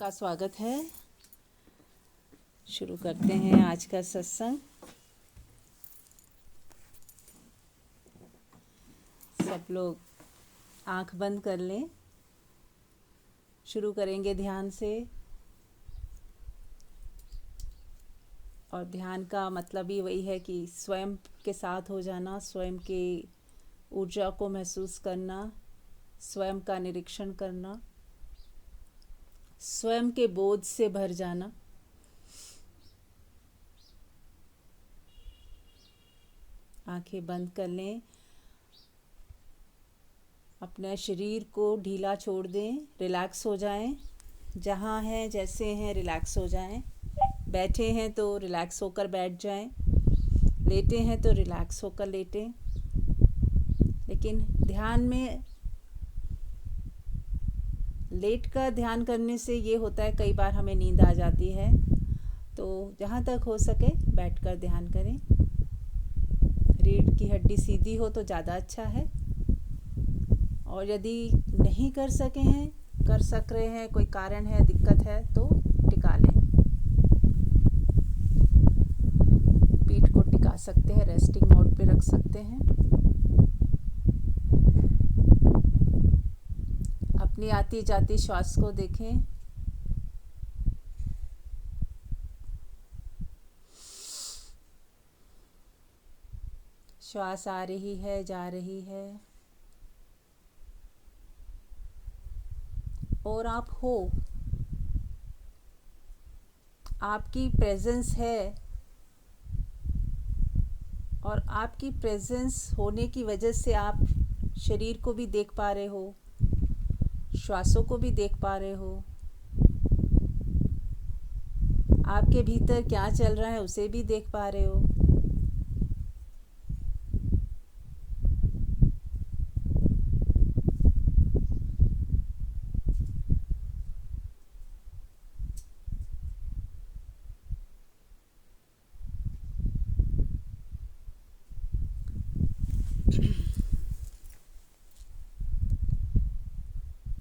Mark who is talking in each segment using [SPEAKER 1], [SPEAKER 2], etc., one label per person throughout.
[SPEAKER 1] सबका स्वागत है। शुरू करते हैं आज का सत्संग। सब लोग आंख बंद कर लें। शुरू करेंगे ध्यान से। और ध्यान का मतलब ही वही है कि स्वयं के साथ हो जाना, स्वयं की ऊर्जा को महसूस करना, स्वयं का निरीक्षण करना, स्वयं के बोध से भर जाना। आंखें बंद कर लें। अपने शरीर को ढीला छोड़ दें, रिलैक्स हो जाएं। जहाँ हैं जैसे हैं रिलैक्स हो जाएं। बैठे हैं तो रिलैक्स होकर बैठ जाएं। लेटे हैं तो रिलैक्स होकर लेटें। लेकिन ध्यान में लेट कर ध्यान करने से ये होता है, कई बार हमें नींद आ जाती है। तो जहाँ तक हो सके बैठकर ध्यान करें। रीढ़ की हड्डी सीधी हो तो ज़्यादा अच्छा है। और यदि नहीं कर सक रहे हैं, कोई कारण है, दिक्कत है, तो टिका लें। पीठ को टिका सकते हैं, रेस्टिंग मोड पे रख सकते हैं। अपनी आती जाती श्वास को देखें। श्वास आ रही है, जा रही है। और आप हो, आपकी प्रेजेंस है। और आपकी प्रेजेंस होने की वजह से आप शरीर को भी देख पा रहे हो, श्वासों को भी देख पा रहे हो। आपके भीतर क्या चल रहा है उसे भी देख पा रहे हो।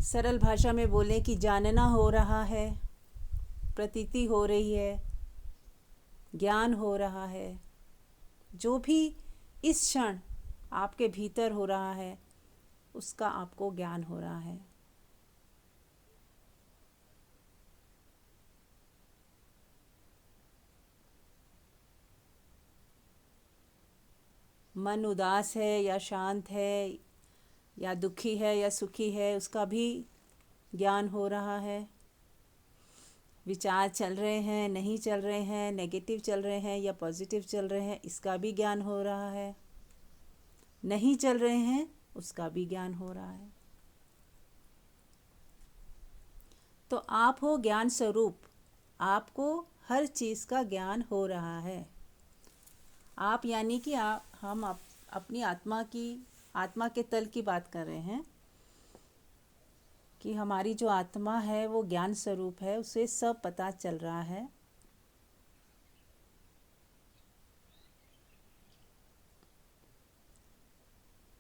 [SPEAKER 1] सरल भाषा में बोलें कि जानना हो रहा है, प्रतीति हो रही है, ज्ञान हो रहा है। जो भी इस क्षण आपके भीतर हो रहा है उसका आपको ज्ञान हो रहा है। मन उदास है या शांत है, या दुखी है या सुखी है, उसका भी ज्ञान हो रहा है। विचार चल रहे हैं, नहीं चल रहे हैं, नेगेटिव चल रहे हैं या पॉजिटिव चल रहे हैं, इसका भी ज्ञान हो रहा है। नहीं चल रहे हैं उसका भी ज्ञान हो रहा है। तो आप हो ज्ञान स्वरूप। आपको हर चीज़ का ज्ञान हो रहा है। आप यानी कि हम अपनी आत्मा के तल की बात कर रहे हैं कि हमारी जो आत्मा है वो ज्ञान स्वरूप है, उसे सब पता चल रहा है।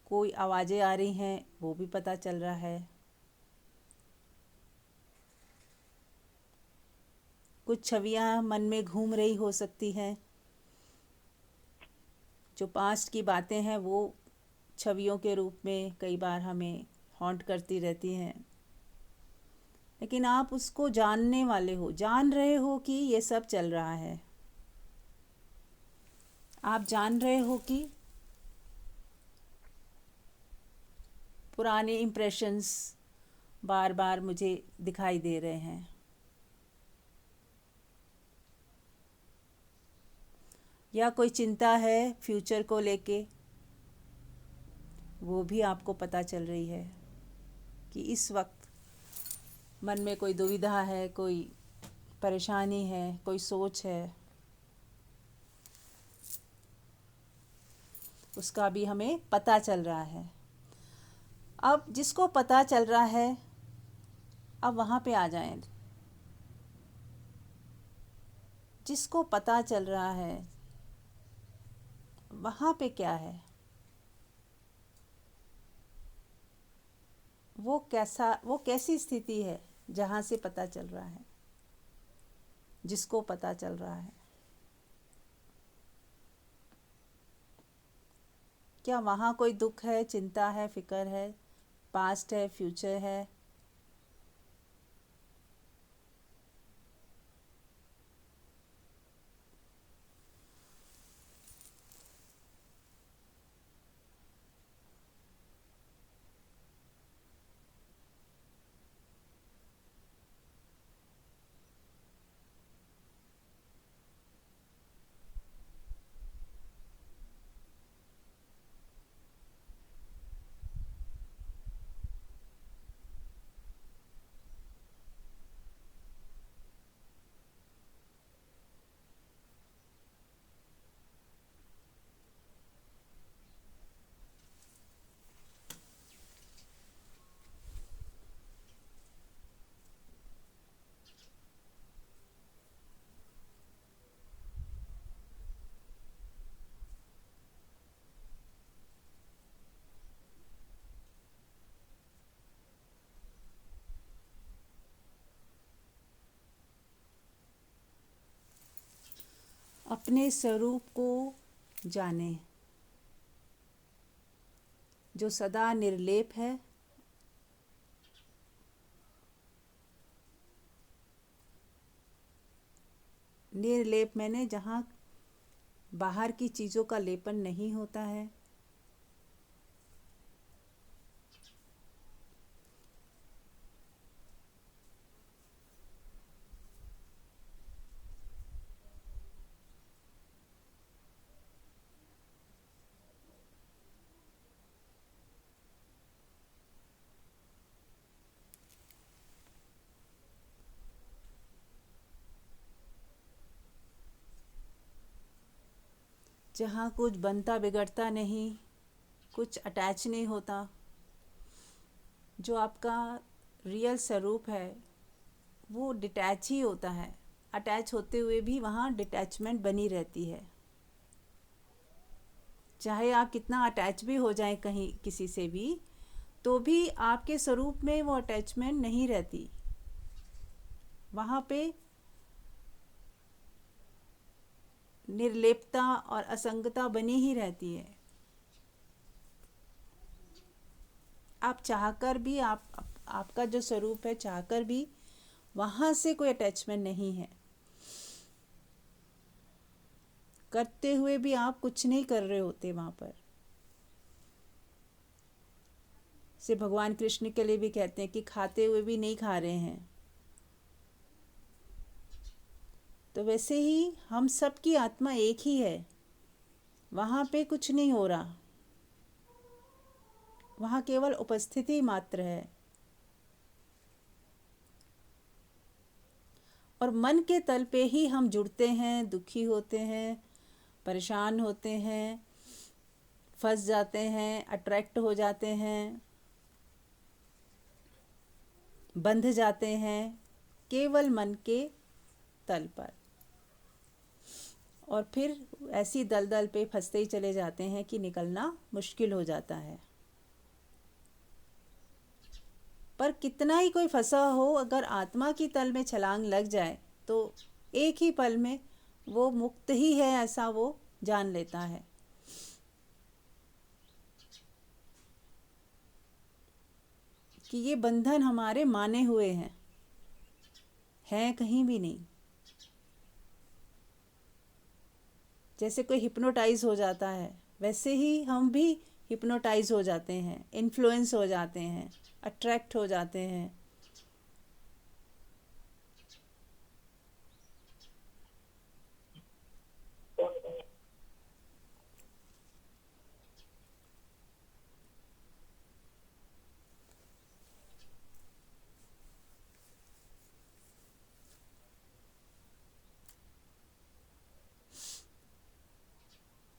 [SPEAKER 1] कोई आवाज़ें आ रही हैं वो भी पता चल रहा है। कुछ छवियां मन में घूम रही हो सकती हैं। जो पास्ट की बातें हैं वो छवियों के रूप में कई बार हमें हॉन्ट करती रहती हैं। लेकिन आप उसको जानने वाले हो, जान रहे हो कि ये सब चल रहा है। आप जान रहे हो कि पुराने इम्प्रेशंस बार बार मुझे दिखाई दे रहे हैं। या कोई चिंता है फ्यूचर को लेके, वो भी आपको पता चल रही है कि इस वक्त मन में कोई दुविधा है, कोई परेशानी है, कोई सोच है। उसका भी हमें पता चल रहा है। अब जिसको पता चल रहा है, अब वहाँ पे आ जाएं। जिसको पता चल रहा है वहाँ पे क्या है, वो कैसी स्थिति है जहाँ से पता चल रहा है। जिसको पता चल रहा है। क्या वहाँ कोई दुख है, चिंता है, फिक्र है, पास्ट है, फ्यूचर है? अपने स्वरूप को जाने, जो सदा निर्लेप है, निर्लेप मैंने जहाँ बाहर की चीज़ों का लेपन नहीं होता है। जहाँ कुछ बनता बिगड़ता नहीं, कुछ अटैच नहीं होता, जो आपका रियल स्वरूप है वो डिटैच ही होता है। अटैच होते हुए भी वहाँ डिटैचमेंट बनी रहती है। चाहे आप कितना अटैच भी हो जाएं कहीं किसी से भी, तो भी आपके स्वरूप में वो अटैचमेंट नहीं रहती। वहाँ पे निर्लेपता और असंगता बनी ही रहती है। आप चाहकर भी आपका जो स्वरूप है, चाहकर भी वहाँ से कोई अटैचमेंट नहीं है। करते हुए भी आप कुछ नहीं कर रहे होते वहाँ पर। से भगवान कृष्ण के लिए भी कहते हैं कि खाते हुए भी नहीं खा रहे हैं। तो वैसे ही हम सब की आत्मा एक ही है, वहाँ पे कुछ नहीं हो रहा, वहाँ केवल उपस्थिति मात्र है। और मन के तल पे ही हम जुड़ते हैं, दुखी होते हैं, परेशान होते हैं, फंस जाते हैं, अट्रैक्ट हो जाते हैं, बंध जाते हैं, केवल मन के तल पर। और फिर ऐसी दलदल पे फंसते ही चले जाते हैं कि निकलना मुश्किल हो जाता है। पर कितना ही कोई फंसा हो, अगर आत्मा की तल में छलांग लग जाए तो एक ही पल में वो मुक्त ही है, ऐसा वो जान लेता है। कि ये बंधन हमारे माने हुए हैं कहीं भी नहीं। जैसे कोई हिप्नोटाइज हो जाता है, वैसे ही हम भी हिप्नोटाइज हो जाते हैं, इन्फ्लुएंस हो जाते हैं, अट्रैक्ट हो जाते हैं।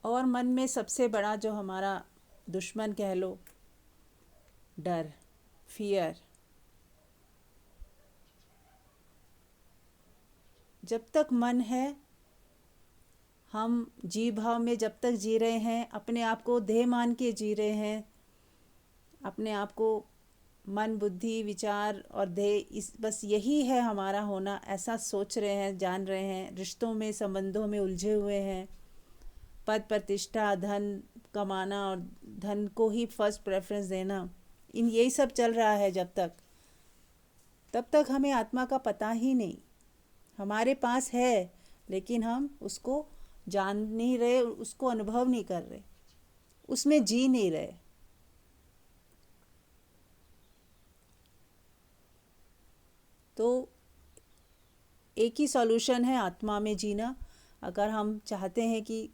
[SPEAKER 1] और मन में सबसे बड़ा जो हमारा दुश्मन कह लो, डर, फियर। जब तक मन है, हम जी भाव में जब तक जी रहे हैं, अपने आप को देह मान के जी रहे हैं, अपने आप को मन बुद्धि विचार और ध्येय, इस बस यही है हमारा होना, ऐसा सोच रहे हैं, जान रहे हैं, रिश्तों में संबंधों में उलझे हुए हैं, पद प्रतिष्ठा धन कमाना और धन को ही फर्स्ट प्रेफरेंस देना, इन यही सब चल रहा है जब तक, तब तक हमें आत्मा का पता ही नहीं। हमारे पास है लेकिन हम उसको जान नहीं रहे, उसको अनुभव नहीं कर रहे, उसमें जी नहीं रहे। तो एक ही सॉल्यूशन है आत्मा में जीना। अगर हम चाहते हैं कि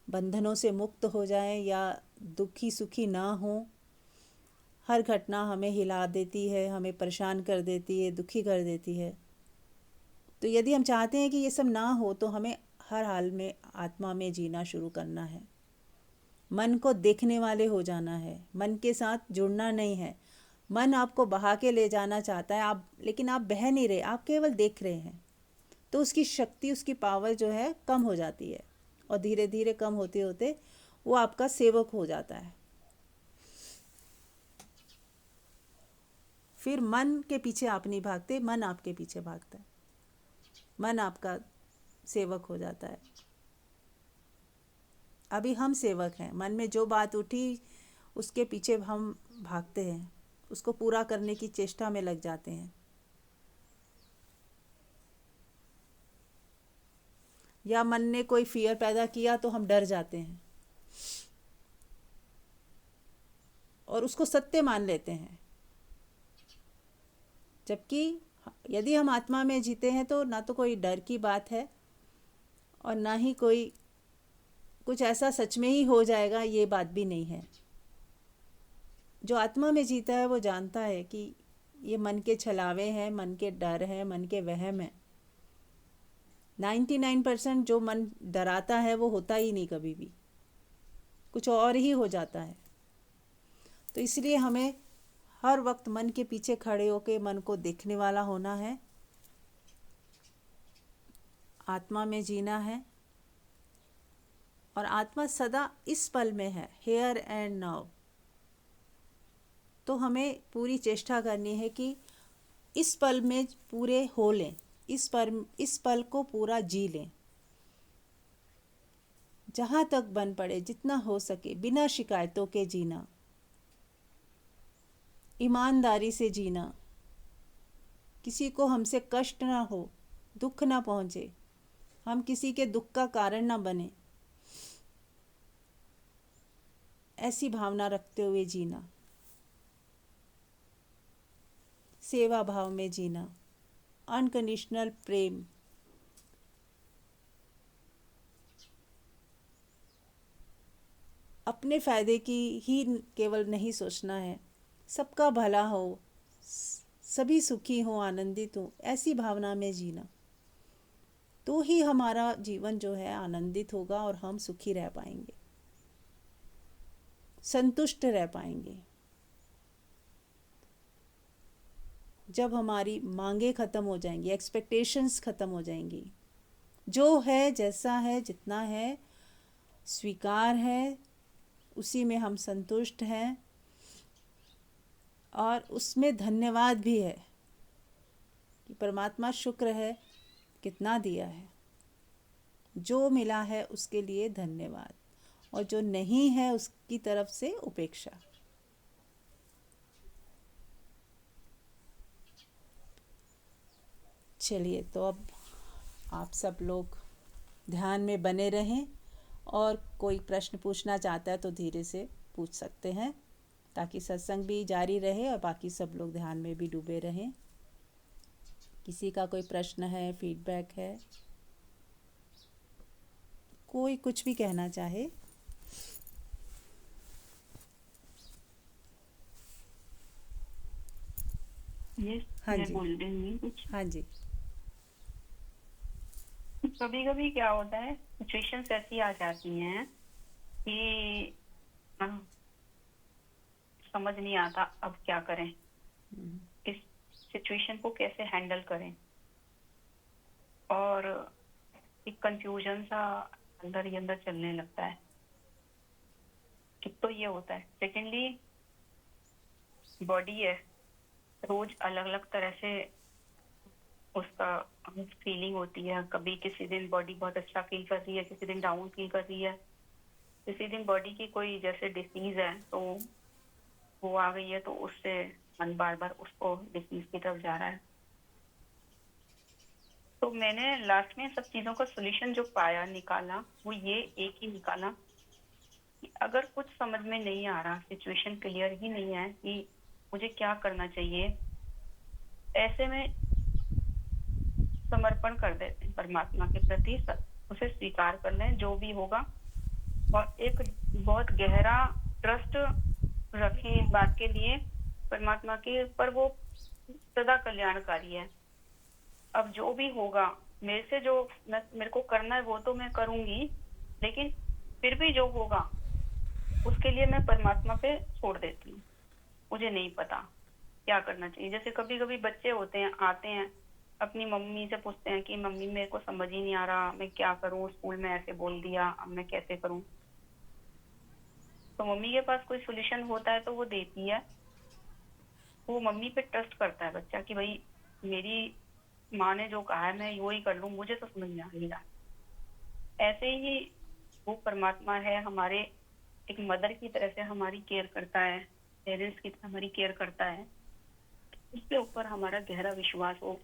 [SPEAKER 1] बंधनों से मुक्त हो जाएं या दुखी सुखी ना हो, हर घटना हमें हिला देती है, हमें परेशान कर देती है, दुखी कर देती है, तो यदि हम चाहते हैं कि ये सब ना हो तो हमें हर हाल में आत्मा में जीना शुरू करना है। मन को देखने वाले हो जाना है, मन के साथ जुड़ना नहीं है। मन आपको बहा के ले जाना चाहता है, आप लेकिन आप बह नहीं रहे, आप केवल देख रहे हैं, तो उसकी शक्ति, उसकी पावर जो है कम हो जाती है, और धीरे धीरे कम होते होते वो आपका सेवक हो जाता है। फिर मन के पीछे आप नहीं भागते, मन आपके पीछे भागता है, मन आपका सेवक हो जाता है। अभी हम सेवक हैं, मन में जो बात उठी उसके पीछे हम भागते हैं, उसको पूरा करने की चेष्टा में लग जाते हैं। या मन ने कोई फियर पैदा किया तो हम डर जाते हैं और उसको सत्य मान लेते हैं, जबकि यदि हम आत्मा में जीते हैं तो ना तो कोई डर की बात है और ना ही कोई कुछ ऐसा सच में ही हो जाएगा, ये बात भी नहीं है। जो आत्मा में जीता है वो जानता है कि ये मन के छलावे हैं, मन के डर हैं, मन के वहम हैं। 99% जो मन डराता है वो होता ही नहीं, कभी भी कुछ और ही हो जाता है। तो इसलिए हमें हर वक्त मन के पीछे खड़े होकर मन को देखने वाला होना है, आत्मा में जीना है, और आत्मा सदा इस पल में है, हेयर एंड नाउ। तो हमें पूरी चेष्टा करनी है कि इस पल में पूरे हो लें, इस पल को पूरा जी लें, जहाँ तक बन पड़े, जितना हो सके बिना शिकायतों के जीना, ईमानदारी से जीना, किसी को हमसे कष्ट ना हो, दुख ना पहुँचे, हम किसी के दुख का कारण ना बने, ऐसी भावना रखते हुए जीना, सेवा भाव में जीना, अनकंडीशनल प्रेम। अपने फ़ायदे की ही केवल नहीं सोचना है, सबका भला हो, सभी सुखी हों, आनंदित हों, ऐसी भावना में जीना, तो ही हमारा जीवन जो है आनंदित होगा और हम सुखी रह पाएंगे, संतुष्ट रह पाएंगे। जब हमारी मांगे ख़त्म हो जाएंगी, एक्सपेक्टेशंस ख़त्म हो जाएंगी, जो है जैसा है जितना है स्वीकार है, उसी में हम संतुष्ट हैं, और उसमें धन्यवाद भी है कि परमात्मा शुक्र है कितना दिया है, जो मिला है उसके लिए धन्यवाद, और जो नहीं है उसकी तरफ से उपेक्षा। चलिए, तो अब आप सब लोग ध्यान में बने रहें, और कोई प्रश्न पूछना चाहता है तो धीरे से पूछ सकते हैं, ताकि सत्संग भी जारी रहे और बाकी सब लोग ध्यान में भी डूबे रहें। किसी का कोई प्रश्न है, फीडबैक है, कोई कुछ भी कहना चाहे।
[SPEAKER 2] यस,
[SPEAKER 1] हाँ
[SPEAKER 2] मैं
[SPEAKER 1] जी,
[SPEAKER 2] बोल रही हूँ कुछ।
[SPEAKER 1] हाँ जी।
[SPEAKER 2] कभी कभी क्या होता है, सिचुएशंस ऐसी आ जाती हैं कि अ, समझ नहीं आता अब क्या करें, इस सिचुएशन को कैसे हैंडल करें, और एक कंफ्यूजन सा अंदर ही अंदर चलने लगता है। एक तो ये होता है। सेकेंडली, बॉडी है, रोज अलग अलग तरह से उसका फीलिंग होती है। कभी किसी दिन बॉडी बहुत अच्छा फील कर रही है, किसी दिन डाउन फील कर रही है, किसी दिन बॉडी की कोई जैसे डिसीज है तो वो आ गई है, तो उससे मन बार बार उसको डिसीज की तरफ जा रहा है। तो मैंने लास्ट में सब चीजों का सोल्यूशन जो पाया, निकाला, वो ये एक ही निकाला कि अगर कुछ समझ में नहीं आ रहा, सिचुएशन क्लियर ही नहीं है कि मुझे क्या करना चाहिए, ऐसे में समर्पण कर देते हैं परमात्मा के प्रति, उसे स्वीकार कर लें जो भी होगा, और एक बहुत गहरा ट्रस्ट रखें इस बात के लिए परमात्मा के ऊपर, वो सदा कल्याणकारी है। अब जो भी होगा मेरे से, जो मेरे को करना है वो तो मैं करूंगी, लेकिन फिर भी जो होगा उसके लिए मैं परमात्मा पे छोड़ देती हूँ। मुझे नहीं पता क्या करना चाहिए। जैसे कभी कभी बच्चे होते हैं, आते हैं, अपनी मम्मी से पूछते हैं कि मम्मी मेरे को समझ ही नहीं आ रहा, मैं क्या करूं, स्कूल में ऐसे बोल दिया, अब मैं कैसे करूं। तो मम्मी के पास कोई सोल्यूशन होता है तो वो देती है। वो मम्मी पे ट्रस्ट करता है बच्चा कि भाई मेरी माँ ने जो कहा है मैं वो ही कर लूं, मुझे तो समझ में आ नहीं रहा। ऐसे ही वो परमात्मा है हमारे, एक मदर की तरह से हमारी केयर करता है, पेरेंट्स की तरह हमारी केयर करता है। उसके ऊपर हमारा गहरा विश्वास हो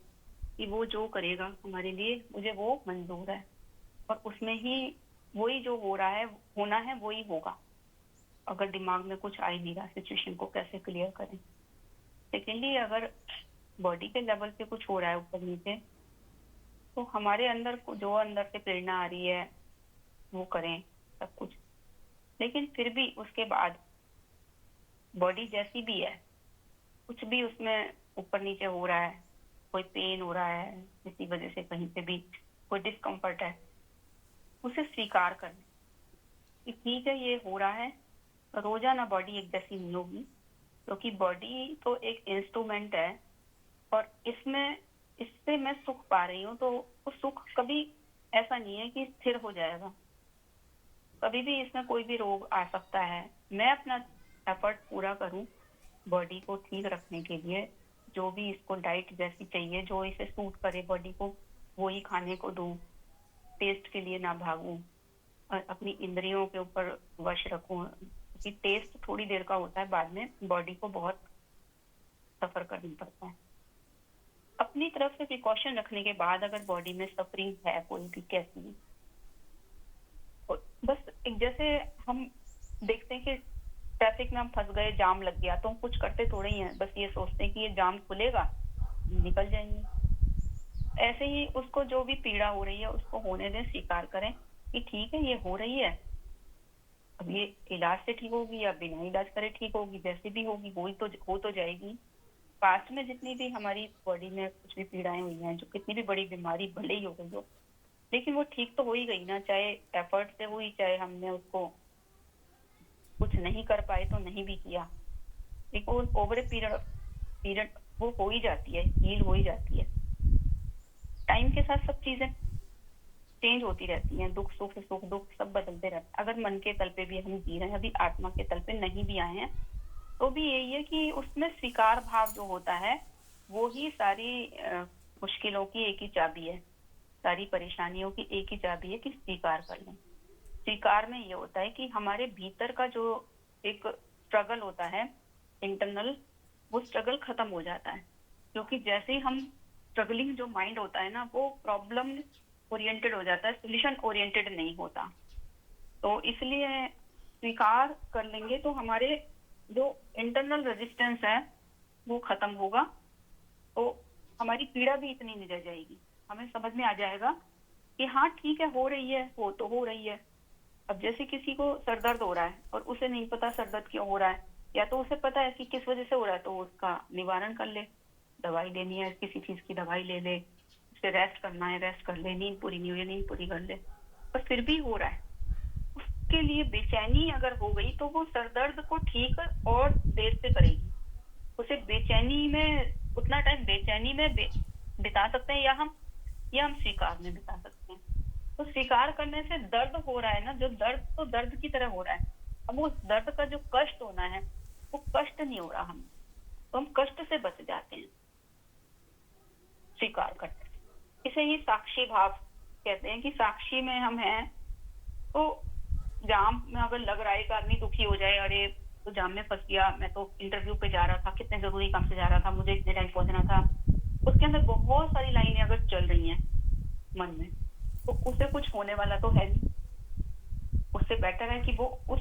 [SPEAKER 2] कि वो जो करेगा हमारे लिए, मुझे वो मंजूर है, और उसमें ही वही जो हो रहा है, होना है वही होगा। अगर दिमाग में कुछ आ ही नहीं रहा, सिचुएशन को कैसे क्लियर करें। सेकेंडली, अगर बॉडी के लेवल पे कुछ हो रहा है ऊपर नीचे, तो हमारे अंदर जो अंदर से प्रेरणा आ रही है वो करें सब कुछ। लेकिन फिर भी उसके बाद बॉडी जैसी भी है, कुछ भी उसमें ऊपर नीचे हो रहा है, कोई पेन हो रहा है, किसी वजह से कहीं पे भी कोई डिस्कम्फर्ट है, उसे स्वीकार करना कि ठीक है ये हो रहा है। रोजाना बॉडी एक जैसी नहीं होगी, क्योंकि बॉडी तो एक इंस्ट्रूमेंट है, और इससे मैं सुख पा रही हूँ, तो वो सुख कभी ऐसा नहीं है कि स्थिर हो जाएगा। कभी भी इसमें कोई भी रोग आ सकता है। मैं अपना एफर्ट पूरा करूं बॉडी को ठीक रखने के लिए, जो भी इसको डाइट जैसी चाहिए, जो इसे सूट करे बॉडी को, वो ही खाने को दूं, टेस्ट के लिए ना भागूं, और अपनी इंद्रियों के ऊपर वश रखूं, क्योंकि टेस्ट थोड़ी देर का होता है, बाद में बॉडी को बहुत सफर करना पड़ता है। अपनी तरफ से प्रिकॉशन रखने के बाद अगर बॉडी में सफरिंग है कोई भी कैसी भी, बस एक जैसे हम देखते हैं कि ट्रैफिक में हम फंस गए, जाम लग गया, तो हम कुछ करते थोड़े ही हैं, बस ये सोचते हैं कि ये जाम खुलेगा, निकल जाएंगे। ऐसे ही उसको जो भी पीड़ा हो रही है उसको होने दें, स्वीकार करें कि ठीक है ये हो रही है, अब ये इलाज से ठीक होगी या बिना इलाज करे ठीक होगी, जैसे भी होगी हो तो जाएगी। पास्ट में जितनी भी हमारी बॉडी में कुछ भी पीड़ाएं हुई हैं, जो कितनी भी बड़ी बीमारी भले ही हो गई हो, लेकिन वो ठीक तो हो ही गई ना, चाहे एफर्ट से हुई, चाहे हमने उसको कुछ नहीं कर पाए तो नहीं भी किया। एक ओवर ए पीरियड वो हो ही जाती है, हील हो ही जाती है। टाइम के साथ सब चीजें चेंज होती रहती हैं, सुख दुख सब बदलते रहते हैं। अगर मन के तल पे भी हम जी रहे हैं, अभी आत्मा के तल पे नहीं भी आए हैं, तो भी यही है कि उसमें स्वीकार भाव जो होता है वो ही सारी मुश्किलों की एक ही चाबी है, सारी परेशानियों की एक ही चाबी है कि स्वीकार कर लें। स्वीकार में ये होता है कि हमारे भीतर का जो एक स्ट्रगल होता है इंटरनल, वो स्ट्रगल खत्म हो जाता है। क्योंकि जैसे ही हम स्ट्रगलिंग जो माइंड होता है ना, वो प्रॉब्लम ओरिएंटेड हो जाता है, सोल्यूशन ओरिएंटेड नहीं होता। तो इसलिए स्वीकार कर लेंगे तो हमारे जो इंटरनल रेजिस्टेंस है वो खत्म होगा, तो हमारी पीड़ा भी इतनी नहीं रह जाएगी। हमें समझ में आ जाएगा कि हाँ ठीक है, हो रही है, वो तो हो रही है। अब जैसे किसी को सर दर्द हो रहा है और उसे नहीं पता सर दर्द क्यों हो रहा है, या तो उसे पता है कि किस वजह से हो रहा है, तो उसका निवारण कर ले, दवाई लेनी है किसी चीज की दवाई ले ले, उसे रेस्ट करना है रेस्ट कर ले, नींद पूरी नहीं हुई नींद पूरी कर ले, पर फिर भी हो रहा है, उसके लिए बेचैनी अगर हो गई तो वो सर दर्द को ठीक और देर से करेगी। उसे बेचैनी में उतना टाइम बेचैनी में बिता सकते हैं, या हम स्वीकार में बिता सकते हैं। तो स्वीकार करने से दर्द हो रहा है ना, जो दर्द तो दर्द की तरह हो रहा है, अब उस दर्द का जो कष्ट होना है वो कष्ट नहीं हो रहा हमें, ऐसे ही साक्षी भाव कहते हैं कि साक्षी में हम हैं। तो जाम में अगर लग रहा है एक आदमी दुखी हो जाए, अरे तो जाम में फंस गया, मैं तो इंटरव्यू पे जा रहा था, कितने जरूरी काम से जा रहा था, मुझे इतने टाइम पहुंचना था, उसके अंदर बहुत सारी लाइनें अगर चल रही हैं मन में, तो उसे कुछ होने वाला तो है नहीं। उससे बेटर है कि वो उस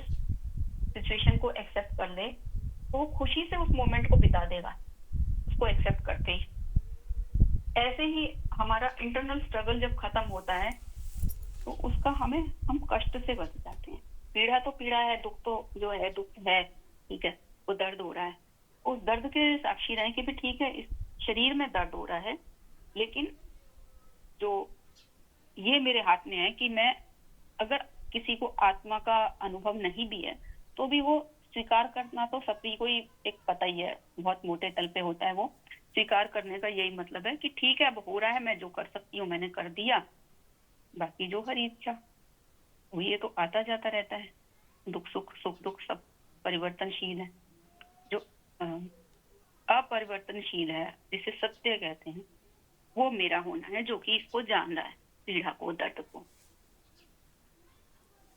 [SPEAKER 2] सिचुएशन को एक्सेप्ट कर ले, तो वो खुशी से उस मोमेंट को बिता देगा उसको एक्सेप्ट करके ही। ऐसे ही हमारा इंटरनल स्ट्रगल जब खत्म होता है तो उसका हम कष्ट से बच जाते हैं। पीड़ा तो पीड़ा है, दुख तो जो है दुख है, ठीक है, वो दर्द हो रहा है, उस दर्द के साक्षी रहें कि भी ठीक है, इस शरीर में दर्द हो रहा है, लेकिन जो ये मेरे हाथ में है कि मैं, अगर किसी को आत्मा का अनुभव नहीं भी है तो भी वो स्वीकार करना तो सभी को ही एक पता ही है, बहुत मोटे तल पे होता है वो। स्वीकार करने का यही मतलब है कि ठीक है, अब हो रहा है, मैं जो कर सकती हूँ मैंने कर दिया, बाकी जो हरी इच्छा। वो ये तो आता जाता रहता है, दुख सुख सुख दुख सब परिवर्तनशील है। जो अपरिवर्तनशील है, जिसे सत्य कहते हैं, वो मेरा होना है, जो कि इसको जान रहा है, पीड़ा को, दर्द को।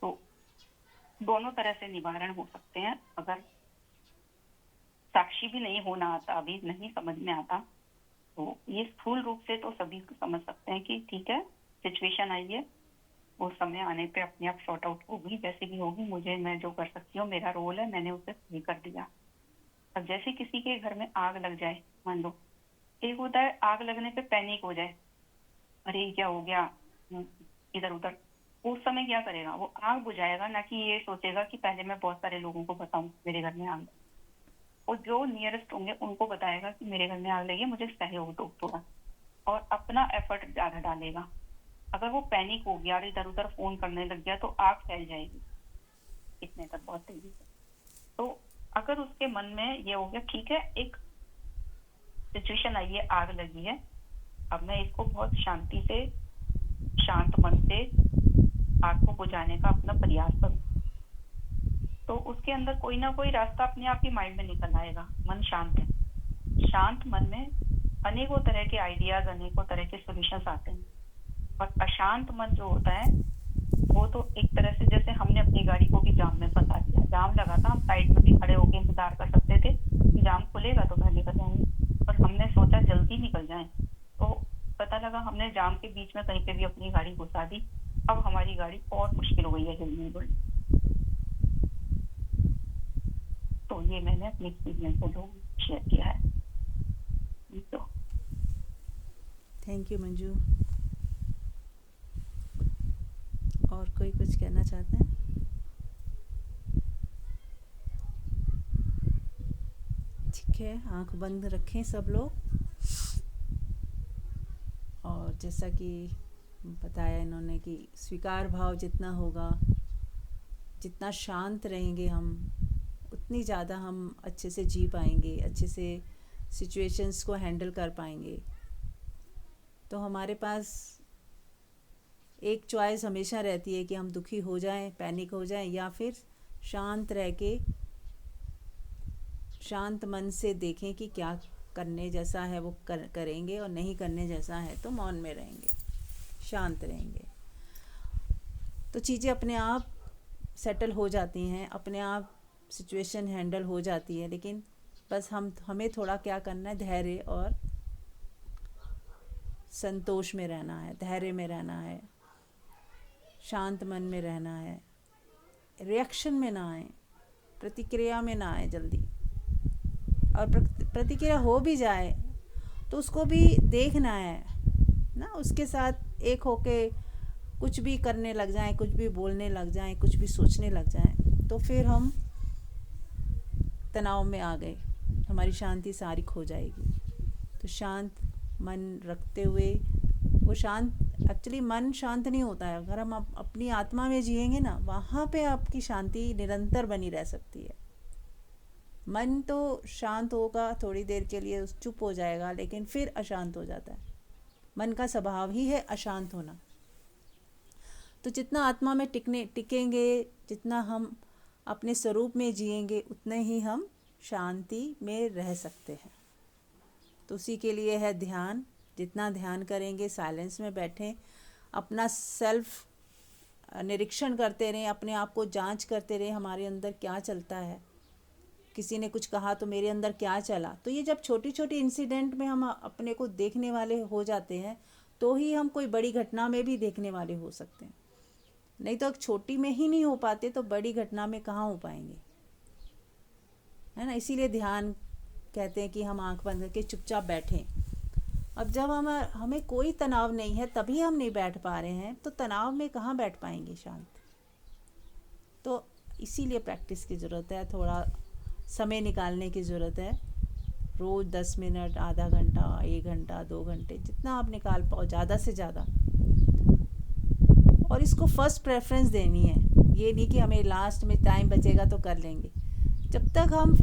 [SPEAKER 2] तो दोनों तरह से निवारण हो सकते हैं। अगर साक्षी भी नहीं होना आता, अभी नहीं समझ में आता, तो ये स्थूल रूप से तो सभी समझ सकते हैं कि ठीक है, सिचुएशन आई है, वो समय आने पे अपने आप सॉर्ट आउट होगी, जैसे भी होगी। मुझे, मैं जो कर सकती हूँ, मेरा रोल है, मैंने उसे सही कर दिया। अब जैसे किसी के घर में आग लग जाए, मान लो, एक होता है आग लगने पे पैनिक हो जाए, अरे क्या हो गया, इधर उधर। उस समय क्या करेगा, वो आग बुझाएगा, ना कि ये सोचेगा कि पहले मैं बहुत सारे लोगों को बताऊं मेरे घर में आग। और जो नियरेस्ट होंगे उनको बताएगा कि मेरे घर में आग लगी है, मुझे सहयोग दो थोड़ा, और अपना एफर्ट ज्यादा डालेगा। अगर वो पैनिक हो गया और इधर उधर फोन करने लग गया तो आग फैल जाएगी, इतने तक बहुत तेजी से। तो अगर उसके मन में ये हो गया, ठीक है, एक सिचुएशन आई है, आग लगी है, अब मैं इसको बहुत शांति से, शांत मन से आग को बुझाने का अपना प्रयास करूं, तो उसके अंदर कोई ना कोई रास्ता अपने आप ही माइंड में निकल आएगा। मन शांत है, शांत मन में अनेकों तरह के आइडियाज, अनेकों तरह के सॉल्यूशंस आते हैं। और अशांत मन जो होता है, वो तो एक तरह से जैसे हमने अपनी गाड़ी को भी जाम में फंसा दिया। जाम लगा था, हम साइड में भी खड़े होकर इंतजार कर सकते थे, जाम खुलेगा तो घर निकल जाएंगे, और हमने सोचा जल्दी निकल जाएं, तो पता लगा हमने जाम के बीच में कहीं पे भी अपनी गाड़ी घुसा दी। अब हमारी गाड़ी और मुश्किल हो गई है हिलने डुलने। तो ये मैंने अपने एक्सपीरियंस से जो शेयर किया है। तो
[SPEAKER 1] थैंक यू मंजू। और कोई कुछ कहना चाहते हैं? ठीक है, आंख बंद रखें सब लोग। और जैसा कि बताया इन्होंने कि स्वीकार भाव जितना होगा, जितना शांत रहेंगे हम, उतनी ज़्यादा हम अच्छे से जी पाएंगे, अच्छे से सिचुएशंस को हैंडल कर पाएंगे। तो हमारे पास एक चॉइस हमेशा रहती है कि हम दुखी हो जाएं, पैनिक हो जाएं, या फिर शांत रह के, शांत मन से देखें कि क्या करने जैसा है वो करेंगे, और नहीं करने जैसा है तो मौन में रहेंगे, शांत रहेंगे। तो चीज़ें अपने आप सेटल हो जाती हैं, अपने आप सिचुएशन हैंडल हो जाती है। लेकिन बस हमें थोड़ा क्या करना है, धैर्य और संतोष में रहना है, धैर्य में रहना है, शांत मन में रहना है, रिएक्शन में ना आए, प्रतिक्रिया में ना आए जल्दी। और प्रतिक्रिया हो भी जाए तो उसको भी देखना है ना, उसके साथ एक होके कुछ भी करने लग जाएं, कुछ भी बोलने लग जाएं, कुछ भी सोचने लग जाएं, तो फिर हम तनाव में आ गए, हमारी शांति सारी खो जाएगी। तो शांत मन रखते हुए, वो शांत, एक्चुअली मन शांत नहीं होता है, अगर हम अपनी आत्मा में जिएंगे ना, वहाँ पे आपकी शांति निरंतर बनी रह सकती है। मन तो शांत होगा, थोड़ी देर के लिए चुप हो जाएगा, लेकिन फिर अशांत हो जाता है। मन का स्वभाव ही है अशांत होना। तो जितना आत्मा में टिकेंगे, जितना हम अपने स्वरूप में जिएंगे, उतने ही हम शांति में रह सकते हैं। तो उसी के लिए है ध्यान, जितना ध्यान करेंगे, साइलेंस में बैठें, अपना सेल्फ निरीक्षण करते रहें, अपने आप को जांच करते रहें, हमारे अंदर क्या चलता है, किसी ने कुछ कहा तो मेरे अंदर क्या चला। तो ये जब छोटी छोटी इंसिडेंट में हम अपने को देखने वाले हो जाते हैं तो ही हम कोई बड़ी घटना में भी देखने वाले हो सकते हैं। नहीं तो छोटी में ही नहीं हो पाते तो बड़ी घटना में कहाँ हो पाएंगे, है ना। इसीलिए ध्यान कहते हैं कि हम आंख बंद करके चुपचाप बैठें। अब जब हमें कोई तनाव नहीं है तभी हम नहीं बैठ पा रहे हैं, तो तनाव में कहाँ बैठ पाएंगे शांत। तो इसीलिए प्रैक्टिस की ज़रूरत है, थोड़ा समय निकालने की ज़रूरत है। रोज़ 10 मिनट, आधा घंटा, 1 घंटा, 2 घंटे, जितना आप निकाल पाओ, ज़्यादा से ज़्यादा। और इसको फर्स्ट प्रेफरेंस देनी है, ये नहीं कि हमें लास्ट में टाइम बचेगा तो कर लेंगे। जब तक हम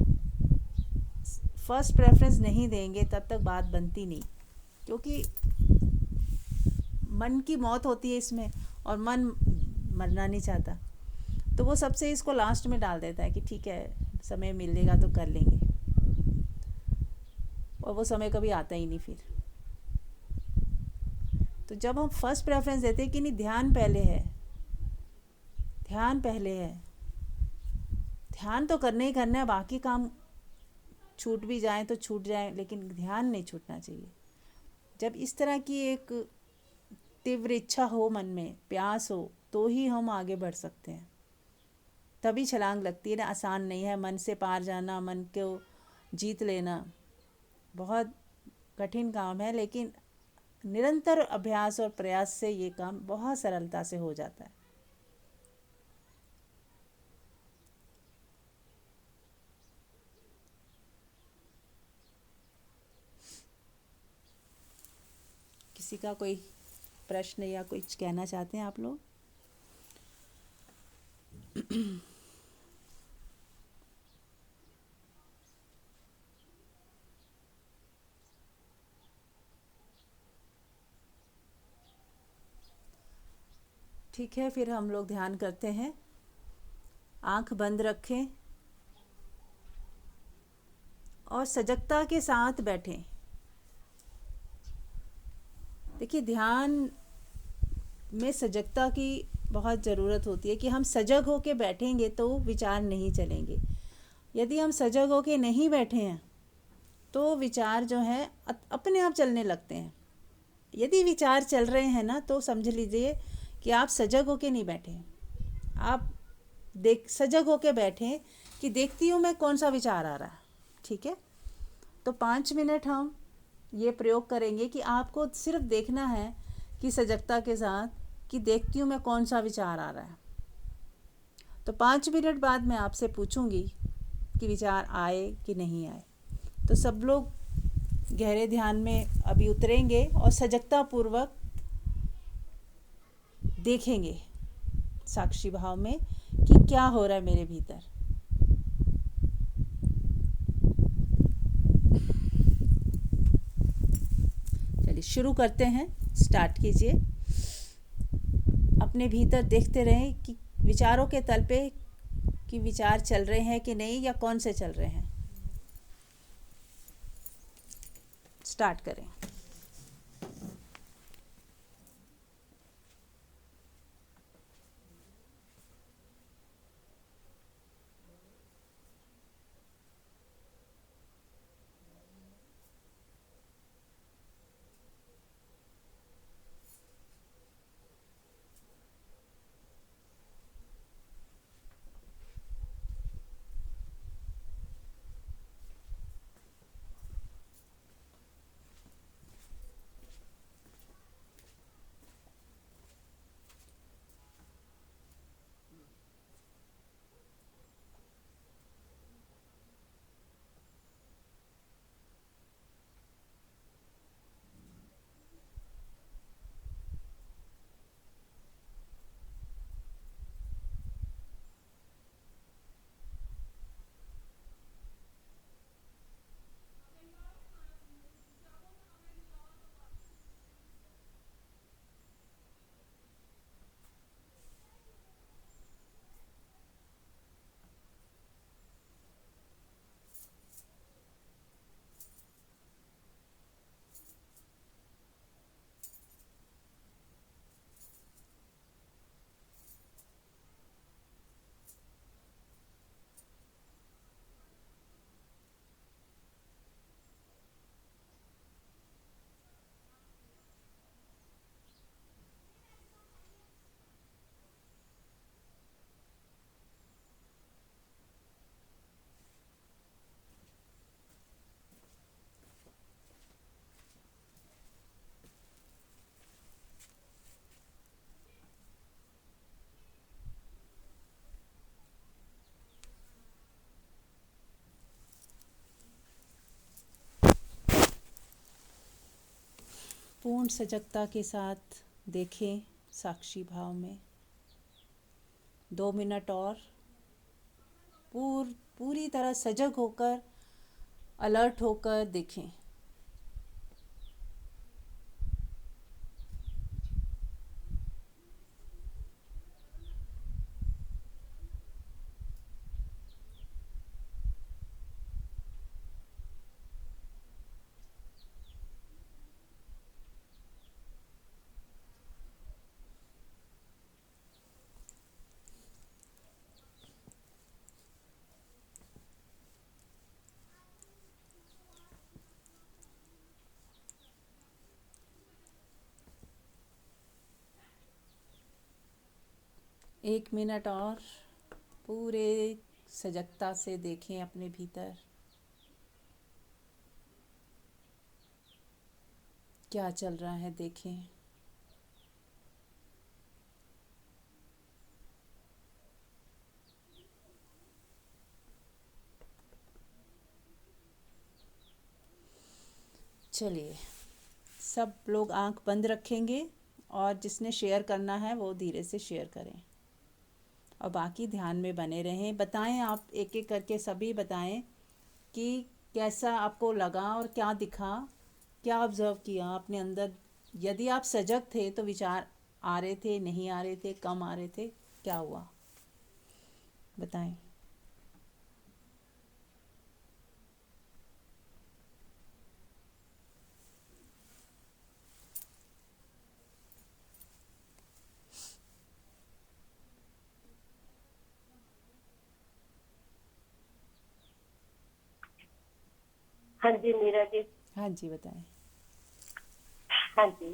[SPEAKER 1] फर्स्ट प्रेफरेंस नहीं देंगे तब तक बात बनती नहीं, क्योंकि मन की मौत होती है इसमें और मन मरना नहीं चाहता। तो वो सबसे इसको लास्ट में डाल देता है कि ठीक है, समय मिलेगा तो कर लेंगे, और वो समय कभी आता ही नहीं फिर। तो जब हम फर्स्ट प्रेफरेंस देते हैं कि नहीं, ध्यान पहले है, ध्यान पहले है, ध्यान तो करना ही करना है, बाकी काम छूट भी जाए तो छूट जाए, लेकिन ध्यान नहीं छूटना चाहिए। जब इस तरह की एक तीव्र इच्छा हो, मन में प्यास हो, तो ही हम आगे बढ़ सकते हैं, तभी छलांग लगती है ना। आसान नहीं है मन से पार जाना, मन को जीत लेना बहुत कठिन काम है, लेकिन निरंतर अभ्यास और प्रयास से ये काम बहुत सरलता से हो जाता है। किसी का कोई प्रश्न या कुछ कहना चाहते हैं आप लोग? ठीक है, फिर हम लोग ध्यान करते हैं। आंख बंद रखें और सजगता के साथ बैठें। देखिए, ध्यान में सजगता की बहुत ज़रूरत होती है कि हम सजग होके बैठेंगे तो विचार नहीं चलेंगे। यदि हम सजग होके नहीं बैठे हैं तो विचार जो है अपने आप चलने लगते हैं। यदि विचार चल रहे हैं ना, तो समझ लीजिए कि आप सजग होके नहीं बैठे। आप सजग होके बैठे कि देखती हूँ मैं कौन सा विचार आ रहा है। ठीक है, तो 5 मिनट हम ये प्रयोग करेंगे कि आपको सिर्फ देखना है कि सजगता के साथ कि देखती हूँ मैं कौन सा विचार आ रहा है। तो 5 मिनट बाद मैं आपसे पूछूंगी कि विचार आए कि नहीं आए। तो सब लोग गहरे ध्यान में अभी उतरेंगे और सजगता पूर्वक देखेंगे साक्षी भाव में कि क्या हो रहा है मेरे भीतर। चलिए शुरू करते हैं, स्टार्ट कीजिए। अपने भीतर देखते रहें कि विचारों के तल पे कि विचार चल रहे हैं कि नहीं, या कौन से चल रहे हैं। स्टार्ट करें। पूर्ण सजगता के साथ देखें साक्षी भाव में। 2 मिनट और पूरी तरह सजग होकर, अलर्ट होकर देखें। एक मिनट और पूरे सजगता से देखें अपने भीतर क्या चल रहा है, देखें। चलिए, सब लोग आंख बंद रखेंगे और जिसने शेयर करना है वो धीरे से शेयर करें और बाकी ध्यान में बने रहें। बताएं, आप एक एक करके सभी बताएं कि कैसा आपको लगा और क्या दिखा, क्या ऑब्जर्व किया आपने अंदर। यदि आप सजग थे तो विचार आ रहे थे, नहीं आ रहे थे, कम आ रहे थे, क्या हुआ, बताएं।
[SPEAKER 3] हाँ जी मीरा जी।
[SPEAKER 1] हाँ जी, बताएं।
[SPEAKER 3] हाँ जी,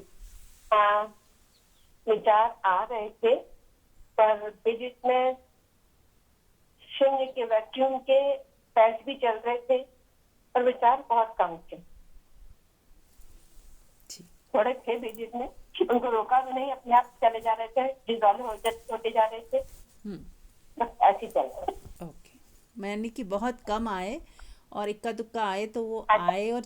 [SPEAKER 3] विचार आ रहे थे पर विजिट में शून्य के वैक्यूम के पैच भी चल रहे थे और विचार बहुत कम थे। थोड़े थे विजिट में, उनको रोका भी नहीं, अपने आप चले जा रहे थे, डिजॉल्व होते जा रहे थे, बस ऐसे ही चल रहे थे।
[SPEAKER 1] ओके, मैंने कि बहुत कम आए और इक्का दुक्का आए तो वो आए और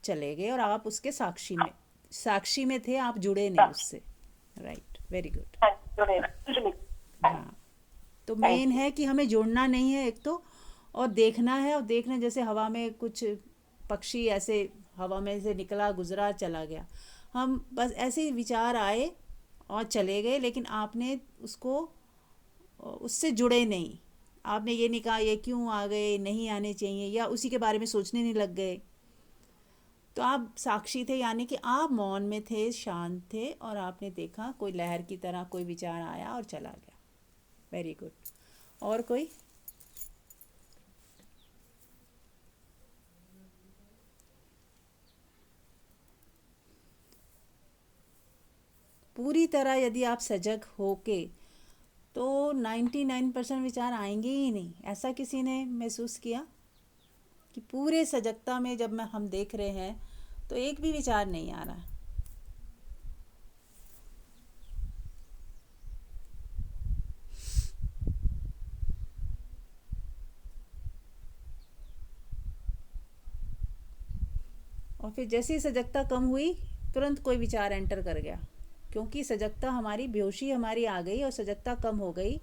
[SPEAKER 1] चले गए और आप उसके साक्षी में थे, आप जुड़े नहीं उससे। Right, very good. हाँ, तो मेन है कि हमें जुड़ना नहीं है एक तो, और देखना है। और देखना जैसे हवा में कुछ पक्षी ऐसे हवा में से निकला, गुजरा, चला गया, हम बस ऐसे ही विचार आए और चले गए, लेकिन आपने उससे जुड़े नहीं। आपने ये नहीं कहा ये क्यों आ गए, नहीं आने चाहिए, या उसी के बारे में सोचने नहीं लग गए। तो आप साक्षी थे, यानी कि आप मौन में थे, शांत थे और आपने देखा कोई लहर की तरह कोई विचार आया और चला गया। Very good. और कोई? पूरी तरह यदि आप सजग होके तो 99% विचार आएंगे ही नहीं। ऐसा किसी ने महसूस किया कि पूरे सजगता में जब हम देख रहे हैं तो एक भी विचार नहीं आ रहा? और फिर जैसे ही सजगता कम हुई तुरंत कोई विचार एंटर कर गया, क्योंकि सजगता हमारी, बेहोशी हमारी आ गई और सजगता कम हो गई।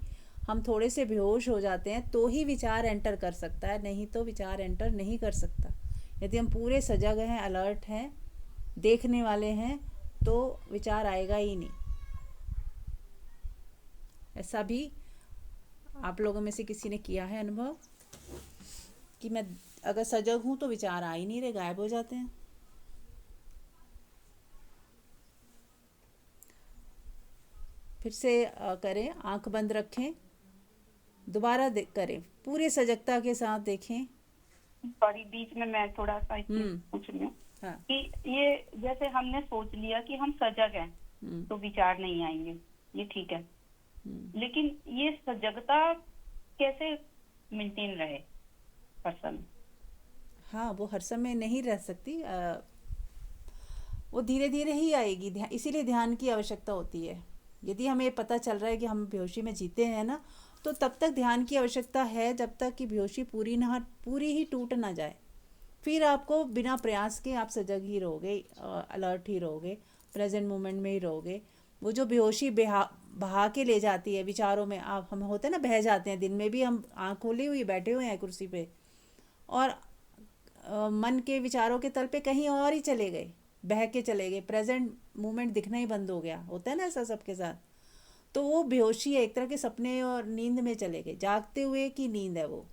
[SPEAKER 1] हम थोड़े से बेहोश हो जाते हैं तो ही विचार एंटर कर सकता है, नहीं तो विचार एंटर नहीं कर सकता। यदि हम पूरे सजग हैं, अलर्ट हैं, देखने वाले हैं, तो विचार आएगा ही नहीं। ऐसा भी आप लोगों में से किसी ने किया है अनुभव कि मैं अगर सजग हूं तो विचार आ ही नहीं रहे, गायब हो जाते हैं? फिर से करें, आंख बंद रखें, दोबारा करें, पूरे सजगता के साथ देखें।
[SPEAKER 2] सॉरी, बीच में मैं थोड़ा सा पूछ रही हूँ।
[SPEAKER 1] हाँ।
[SPEAKER 2] कि ये जैसे हमने सोच लिया कि हम सजग हैं तो विचार नहीं आएंगे, ये ठीक है, लेकिन ये सजगता कैसे मेंटेन रहे हर समय?
[SPEAKER 1] हाँ, वो हर समय नहीं रह सकती, वो धीरे धीरे ही आएगी। इसीलिए ध्यान की आवश्यकता होती है। यदि हमें पता चल रहा है कि हम बेहोशी में जीते हैं ना, तो तब तक ध्यान की आवश्यकता है, जब तक कि बेहोशी पूरी ही टूट ना जाए। फिर आपको बिना प्रयास के आप सजग ही रहोगे, अलर्ट ही रहोगे, प्रेजेंट मोमेंट में ही रहोगे। वो जो बेहोशी बहा के ले जाती है विचारों में, आप हम होते हैं ना, बह जाते हैं। दिन में भी हम आँख खोली हुई बैठे हुए हैं कुर्सी पे और मन के विचारों के तल पे कहीं और ही चले गए, बह के चले गए, प्रेजेंट मोमेंट दिखना ही बंद हो गया। होता है ना ऐसा सबके साथ। तो वो बेहोशी है, एक तरह के सपने और नींद में चले गए, जागते हुए की नींद है वो।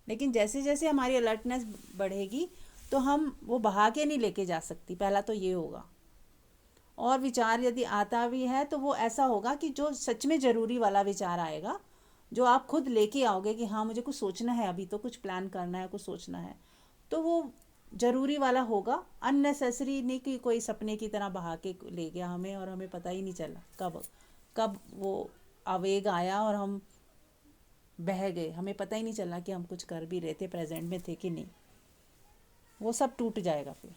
[SPEAKER 1] लेकिन जैसे जैसे हमारी अलर्टनेस बढ़ेगी तो हम वो बहा के नहीं लेके जा सकती, पहला तो ये होगा। और विचार यदि आता भी है तो वो ऐसा होगा कि जो सच में ज़रूरी वाला विचार आएगा, जो आप खुद लेके आओगे कि हाँ मुझे कुछ सोचना है, अभी तो कुछ प्लान करना है, कुछ सोचना है, तो वो ज़रूरी वाला होगा। अननेसेसरी नहीं कि कोई सपने की तरह बहा के ले गया हमें और हमें पता ही नहीं चला कब कब वो आवेग आया और हम बह गए, हमें पता ही नहीं चला कि हम कुछ कर भी रहे थे, प्रेजेंट में थे कि नहीं। वो सब टूट जाएगा फिर,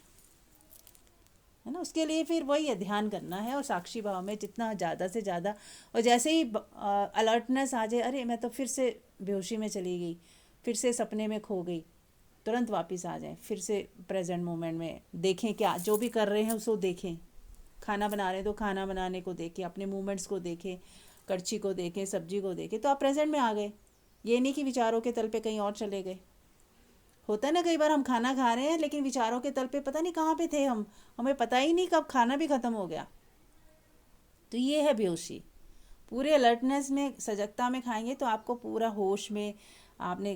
[SPEAKER 1] है ना। उसके लिए फिर वही है, ध्यान करना है और साक्षी भाव में जितना ज़्यादा से ज़्यादा। और जैसे ही अलर्टनेस आ जाए, अरे मैं तो फिर से बेहोशी में चली गई, फिर से सपने में खो गई, तुरंत वापस आ जाएं, फिर से प्रेजेंट मोमेंट में देखें, क्या जो भी कर रहे हैं उसको देखें। खाना बना रहे हैं तो खाना बनाने को देखें, अपने मूवमेंट्स को देखें, कड़छी को देखें, सब्जी को देखें, तो आप प्रेजेंट में आ गए। ये नहीं कि विचारों के तल पे कहीं और चले गए। होता है ना, कई बार हम खाना खा रहे हैं लेकिन विचारों के तल पे पता नहीं कहाँ पे थे हम, हमें पता ही नहीं कब खाना भी ख़त्म हो गया। तो ये है बेहोशी। पूरे अलर्टनेस में, सजगता में खाएंगे तो आपको पूरा होश में, आपने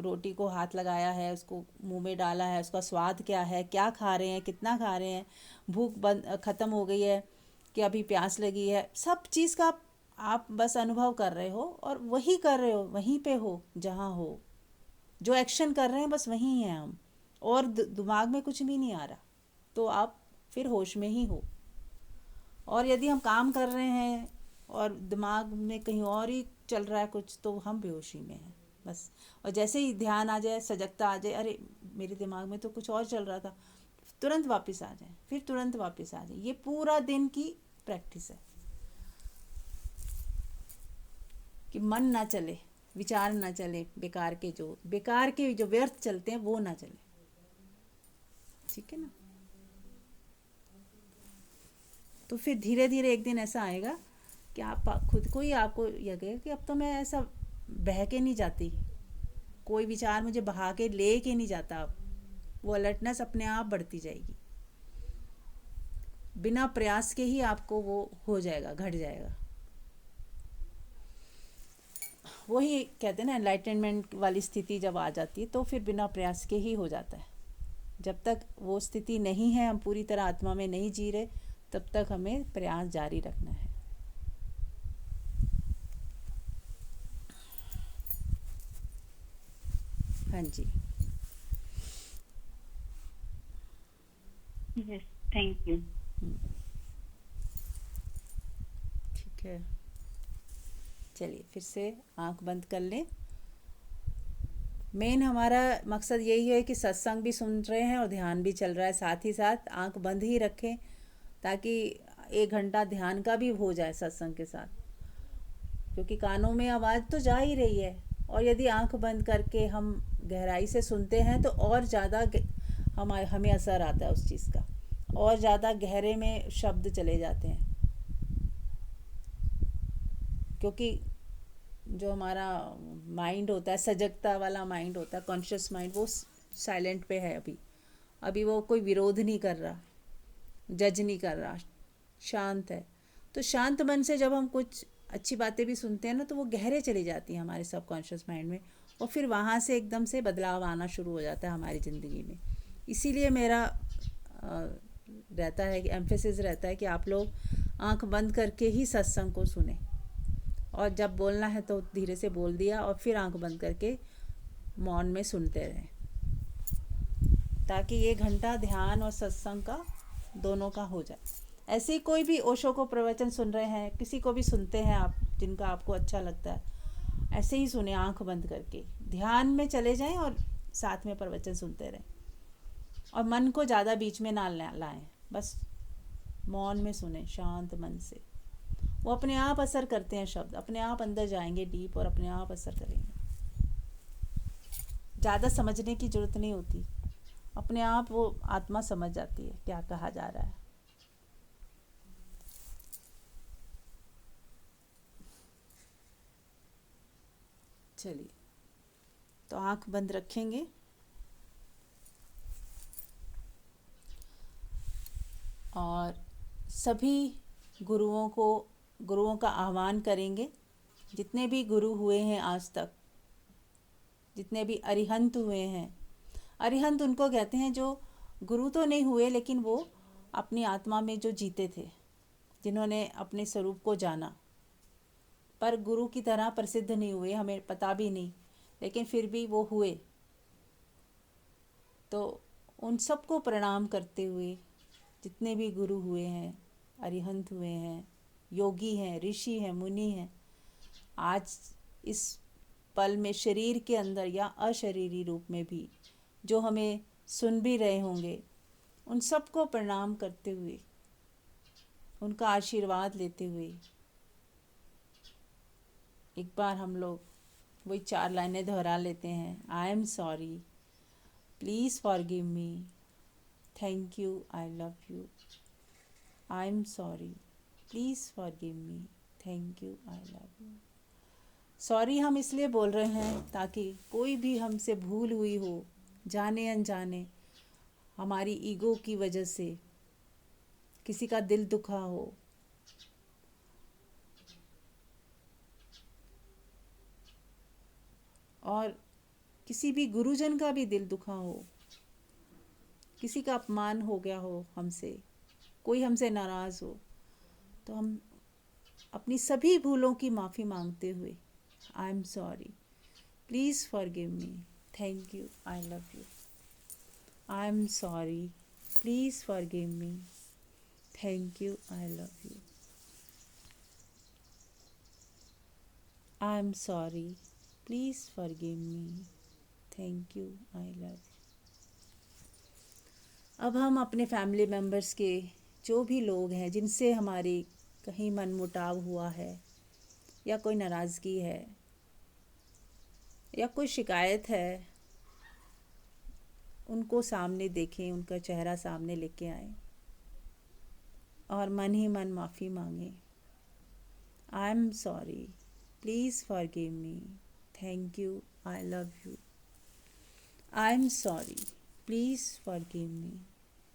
[SPEAKER 1] रोटी को हाथ लगाया है, उसको मुंह में डाला है, उसका स्वाद क्या है, क्या खा रहे हैं, कितना खा रहे हैं, भूख ख़त्म हो गई है कि अभी प्यास लगी है, सब चीज़ का आप बस अनुभव कर रहे हो और वही कर रहे हो, वहीं पे हो जहाँ हो। जो एक्शन कर रहे हैं बस वहीं हैं हम, और दिमाग में कुछ भी नहीं आ रहा, तो आप फिर होश में ही हो। और यदि हम काम कर रहे हैं और दिमाग में कहीं और ही चल रहा है कुछ, तो हम बेहोशी में हैं बस। और जैसे ही ध्यान आ जाए, सजगता आ जाए, अरे मेरे दिमाग में तो कुछ और चल रहा था, तुरंत वापस आ जाए, फिर तुरंत वापस आ जाए। ये पूरा दिन की प्रैक्टिस है कि मन ना चले, विचार ना चले, बेकार के जो व्यर्थ चलते हैं वो ना चले। ठीक है ना। तो फिर धीरे धीरे एक दिन ऐसा आएगा कि आप खुद को ही आपको लगेगा कि अब तो मैं ऐसा बह के नहीं जाती, कोई विचार मुझे बहा के ले के नहीं जाता। अब वो अलर्टनेस अपने आप बढ़ती जाएगी, बिना प्रयास के ही आपको वो हो जाएगा, घट जाएगा। वही कहते हैं ना, एनलाइटनमेंट वाली स्थिति जब आ जाती है तो फिर बिना प्रयास के ही हो जाता है। जब तक वो स्थिति नहीं है, हम पूरी तरह आत्मा में नहीं जी रहे, तब तक हमें प्रयास जारी रखना है। हाँ जी,
[SPEAKER 2] यस, थैंक यू।
[SPEAKER 1] ठीक है, चलिए फिर से आंख बंद कर लें। मेन हमारा मकसद यही है कि सत्संग भी सुन रहे हैं और ध्यान भी चल रहा है, साथ ही साथ आंख बंद ही रखें ताकि 1 घंटा ध्यान का भी हो जाए सत्संग के साथ, क्योंकि कानों में आवाज़ तो जा ही रही है। और यदि आंख बंद करके हम गहराई से सुनते हैं तो और ज़्यादा हमें असर आता है उस चीज़ का, और ज़्यादा गहरे में शब्द चले जाते हैं। क्योंकि जो हमारा माइंड होता है, सजगता वाला माइंड होता है, कॉन्शियस माइंड, वो साइलेंट पे है अभी वो कोई विरोध नहीं कर रहा, जज नहीं कर रहा, शांत है। तो शांत मन से जब हम कुछ अच्छी बातें भी सुनते हैं ना, तो वो गहरे चली जाती हैं हमारे सबकॉन्शियस माइंड में, और फिर वहाँ से एकदम से बदलाव आना शुरू हो जाता है हमारी ज़िंदगी में। इसीलिए मेरा रहता है कि एम्फेसिस रहता है कि आप लोग आंख बंद करके ही सत्संग को सुने, और जब बोलना है तो धीरे से बोल दिया और फिर आंख बंद करके मौन में सुनते रहें, ताकि ये घंटा ध्यान और सत्संग का दोनों का हो जाए। ऐसे ही कोई भी ओशो को प्रवचन सुन रहे हैं, किसी को भी सुनते हैं आप, जिनका आपको अच्छा लगता है, ऐसे ही सुने आंख बंद करके, ध्यान में चले जाएं और साथ में प्रवचन सुनते रहें। और मन को ज़्यादा बीच में ना लाएं, बस मौन में सुने शांत मन से। वो अपने आप असर करते हैं, शब्द अपने आप अंदर जाएंगे डीप और अपने आप असर करेंगे। ज़्यादा समझने की ज़रूरत नहीं होती, अपने आप वो आत्मा समझ जाती है क्या कहा जा रहा है। चलिए, तो आँख बंद रखेंगे और सभी गुरुओं का आह्वान करेंगे। जितने भी गुरु हुए हैं आज तक, जितने भी अरिहंत हुए हैं, अरिहंत उनको कहते हैं जो गुरु तो नहीं हुए लेकिन वो अपनी आत्मा में जो जीते थे, जिन्होंने अपने स्वरूप को जाना, पर गुरु की तरह प्रसिद्ध नहीं हुए, हमें पता भी नहीं, लेकिन फिर भी वो हुए। तो उन सबको प्रणाम करते हुए, जितने भी गुरु हुए हैं, अरिहंत हुए हैं, योगी हैं, ऋषि हैं, मुनि हैं, आज इस पल में शरीर के अंदर या अशरीरी रूप में भी जो हमें सुन भी रहे होंगे, उन सबको प्रणाम करते हुए, उनका आशीर्वाद लेते हुए एक बार हम लोग वही 4 लाइनें दोहरा लेते हैं। I am sorry, please forgive me, thank you, I love you. I am sorry, please forgive me, thank you, I love you. Sorry हम इसलिए बोल रहे हैं ताकि कोई भी हमसे भूल हुई हो, जाने अनजाने, हमारी ईगो की वजह से किसी का दिल दुखा हो, और किसी भी गुरुजन का भी दिल दुखा हो, किसी का अपमान हो गया हो हमसे, कोई हमसे नाराज़ हो, तो हम अपनी सभी भूलों की माफ़ी मांगते हुए I am sorry, please forgive me, thank you, I love you. I am sorry, please forgive me, thank you, I love you. I am sorry, please forgive me, thank you, I love you. अब हम अपने family members के जो भी लोग हैं जिनसे हमारी कहीं मनमुटाव हुआ है, या कोई नाराज़गी है, या कोई शिकायत है, उनको सामने देखें, उनका चेहरा सामने लेके आएं और मन ही मन माफ़ी मांगें। I am sorry, please forgive me, thank you, I love you. I am sorry, please forgive me,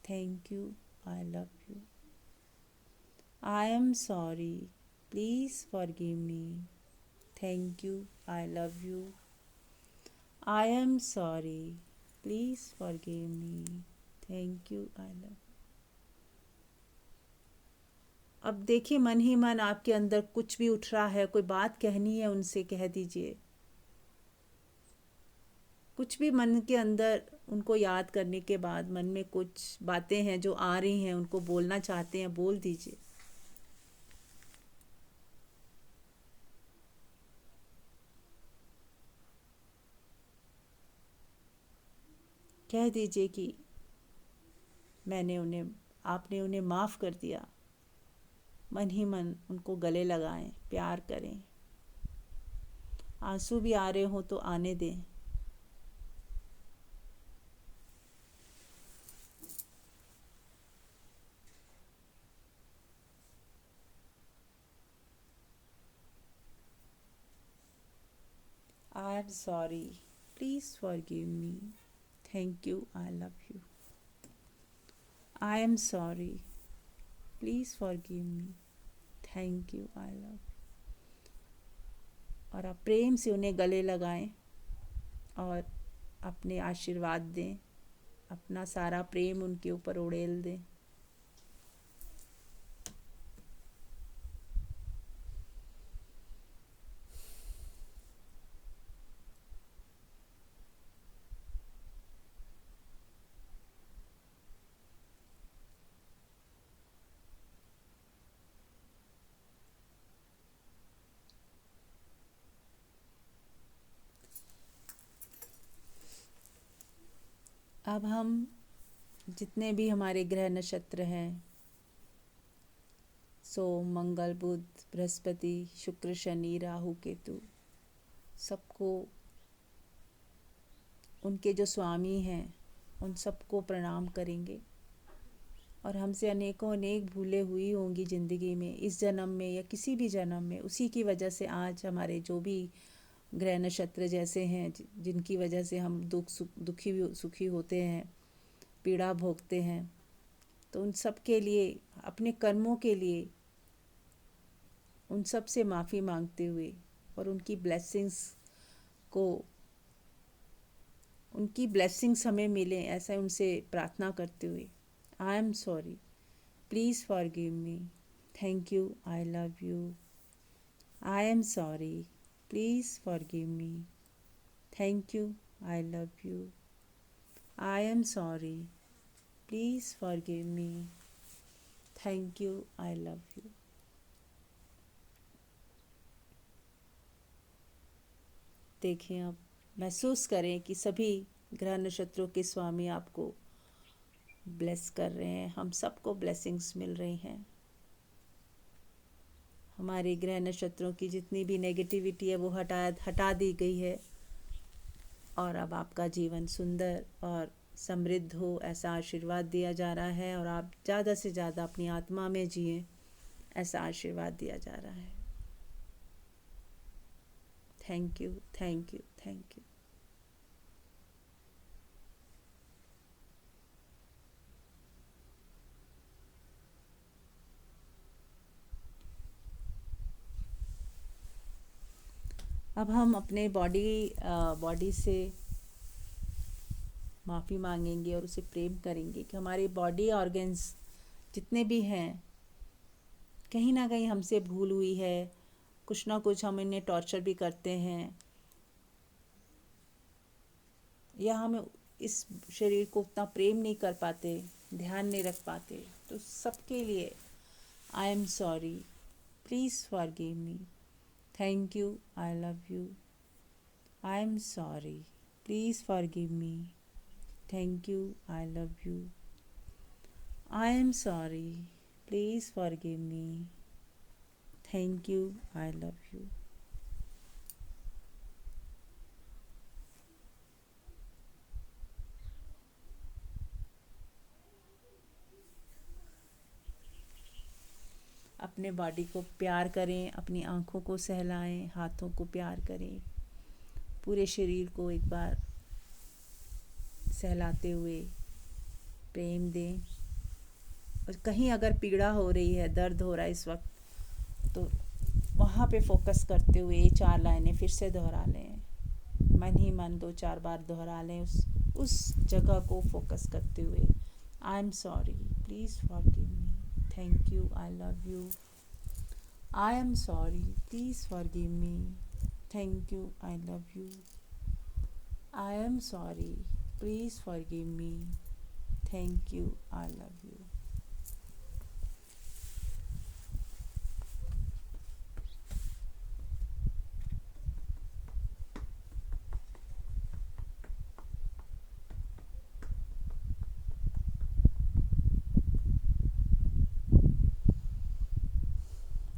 [SPEAKER 1] thank you, I love you. I am sorry, please forgive me, thank you, I love you. I am sorry, please forgive me, thank you, I love. अब देखिए, मन ही मन आपके अंदर कुछ भी उठ रहा है, कोई बात कहनी है, उनसे कह दीजिए। कुछ भी मन के अंदर उनको याद करने के बाद मन में कुछ बातें हैं जो आ रही हैं, उनको बोलना चाहते हैं, बोल दीजिए। कह दीजिए कि आपने उन्हें माफ़ कर दिया। मन ही मन उनको गले लगाएं, प्यार करें। आंसू भी आ रहे हो तो आने दें। I am sorry, please forgive me, thank you, I love you. I am sorry, please forgive me, thank you, I love. और आप प्रेम से उन्हें गले लगाएं और अपने आशीर्वाद दें, अपना सारा प्रेम उनके ऊपर उड़ेल दें। अब हम जितने भी हमारे ग्रह नक्षत्र हैं, सोम, मंगल, बुध, बृहस्पति, शुक्र, शनि, राहु, केतु, सबको, उनके जो स्वामी हैं, उन सबको प्रणाम करेंगे। और हमसे अनेकों अनेक भूलें हुई होंगी ज़िंदगी में, इस जन्म में या किसी भी जन्म में, उसी की वजह से आज हमारे जो भी ग्रह नक्षत्र जैसे हैं जिनकी वजह से हम सुखी होते हैं, पीड़ा भोगते हैं, तो उन सब के लिए, अपने कर्मों के लिए उन सब से माफ़ी मांगते हुए और उनकी ब्लेसिंग्स हमें मिले, ऐसा उनसे प्रार्थना करते हुए, I am sorry, please forgive me, thank you, I love you, I am sorry, please forgive me, thank you, I love you, I am sorry, please forgive me, thank you, I love you. देखें, अब महसूस करें कि सभी ग्रह नक्षत्रों के स्वामी आपको ब्लेस कर रहे हैं, हम सबको ब्लेसिंग्स मिल रही हैं। हमारे ग्रह नक्षत्रों की जितनी भी नेगेटिविटी है वो हटा दी गई है और अब आपका जीवन सुंदर और समृद्ध हो, ऐसा आशीर्वाद दिया जा रहा है और आप ज़्यादा से ज़्यादा अपनी आत्मा में जिएं, ऐसा आशीर्वाद दिया जा रहा है। Thank you, thank you, thank you. अब हम अपने बॉडी से माफ़ी मांगेंगे और उसे प्रेम करेंगे कि हमारे बॉडी ऑर्गन्स जितने भी हैं, कहीं ना कहीं हमसे भूल हुई है, कुछ ना कुछ हम इन्हें टॉर्चर भी करते हैं या हम इस शरीर को उतना प्रेम नहीं कर पाते, ध्यान नहीं रख पाते, तो सबके लिए I am sorry, please forgive me, thank you, I love you, I am sorry, please forgive me, thank you, I love you, I am sorry, please forgive me, thank you, I love you. अपने body को प्यार करें, अपनी आँखों को सहलाएं, हाथों को प्यार करें, पूरे शरीर को एक बार सहलाते हुए प्रेम दें। और कहीं अगर पीड़ा हो रही है, दर्द हो रहा है इस वक्त, तो वहाँ पे फोकस करते हुए ये 4 लाइनें फिर से दोहरा लें, मन ही मन 2-4 बार दोहरा लें, उस जगह को फोकस करते हुए, I am sorry, please forgive me, thank you, I love you, I am sorry, please forgive me, thank you, I love you, I am sorry, please forgive me, thank you, I love you.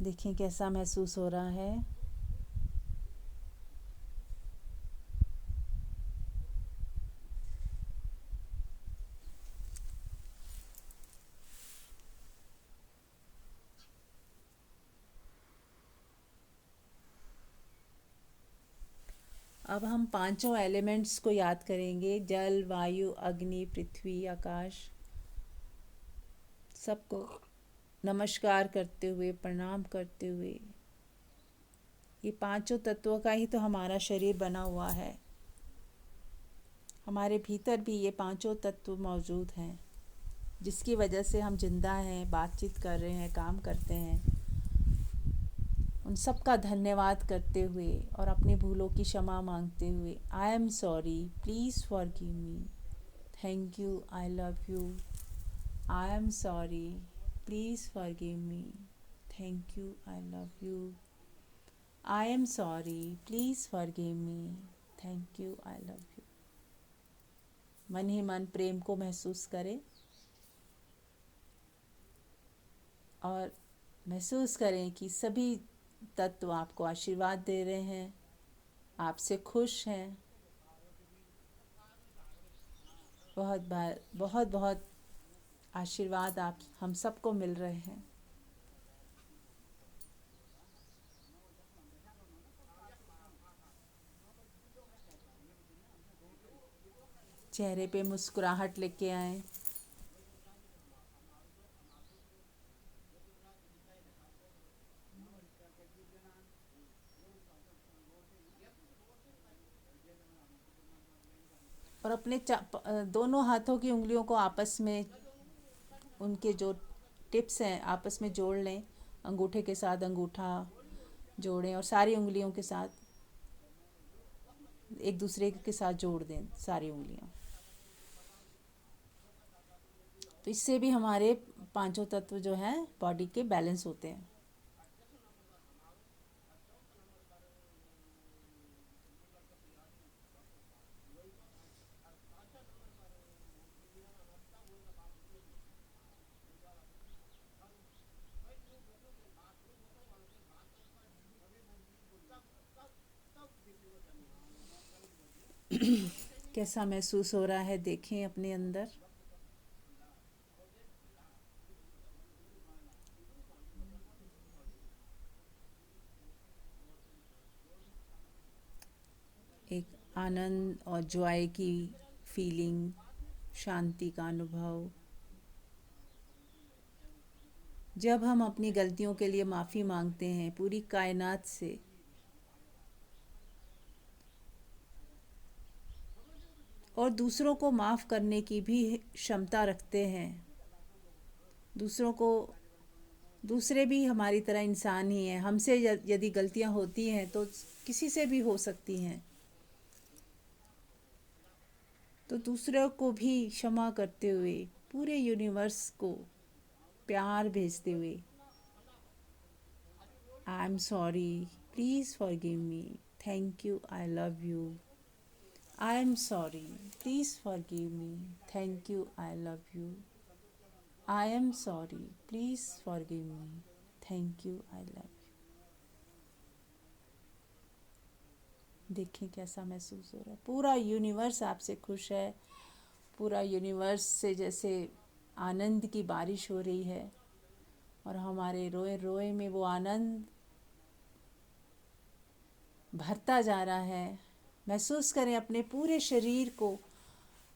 [SPEAKER 1] देखें कैसा महसूस हो रहा है। अब हम 5 elements को याद करेंगे, जल, वायु, अग्नि, पृथ्वी, आकाश। सबको नमस्कार करते हुए, प्रणाम करते हुए, ये 5 तत्वों का ही तो हमारा शरीर बना हुआ है। हमारे भीतर भी ये 5 तत्व मौजूद हैं, जिसकी वजह से हम जिंदा हैं, बातचीत कर रहे हैं, काम करते हैं। उन सब का धन्यवाद करते हुए और अपनी भूलों की क्षमा मांगते हुए, I am sorry, please forgive me, thank you, I love you, I am sorry, please forgive me, thank you, I love you, I am sorry, please forgive me, thank you, I love you. मन ही मन प्रेम को महसूस करें और महसूस करें कि सभी तत्व आपको आशीर्वाद दे रहे हैं, आपसे खुश हैं। बहुत बहुत आशीर्वाद आप हम सबको मिल रहे हैं। चेहरे पे मुस्कुराहट लेके आए। और अपने दोनों हाथों की उंगलियों को आपस में, उनके जो टिप्स हैं आपस में जोड़ लें। अंगूठे के साथ अंगूठा जोड़ें और सारी उंगलियों के साथ एक दूसरे के साथ जोड़ दें सारी उंगलियां। तो इससे भी हमारे पांचों तत्व जो हैं बॉडी के बैलेंस होते हैं। कैसा महसूस हो रहा है देखें अपने अंदर। एक आनंद और जॉय की फीलिंग, शांति का अनुभव। जब हम अपनी गलतियों के लिए माफ़ी मांगते हैं पूरी कायनात से, और दूसरों को माफ़ करने की भी क्षमता रखते हैं, दूसरे भी हमारी तरह इंसान ही हैं। हमसे यदि गलतियां होती हैं तो किसी से भी हो सकती हैं, तो दूसरों को भी क्षमा करते हुए, पूरे यूनिवर्स को प्यार भेजते हुए, I am sorry, please forgive me, thank you, I love you, I am sorry, please forgive me, thank you, I love you, I am sorry, please forgive me, thank you, I love you. देखें कैसा महसूस हो रहा है। पूरा universe आपसे खुश है। पूरा यूनिवर्स से जैसे आनंद की बारिश हो रही है और हमारे रोए रोए में वो आनंद भरता जा रहा है। महसूस करें अपने पूरे शरीर को,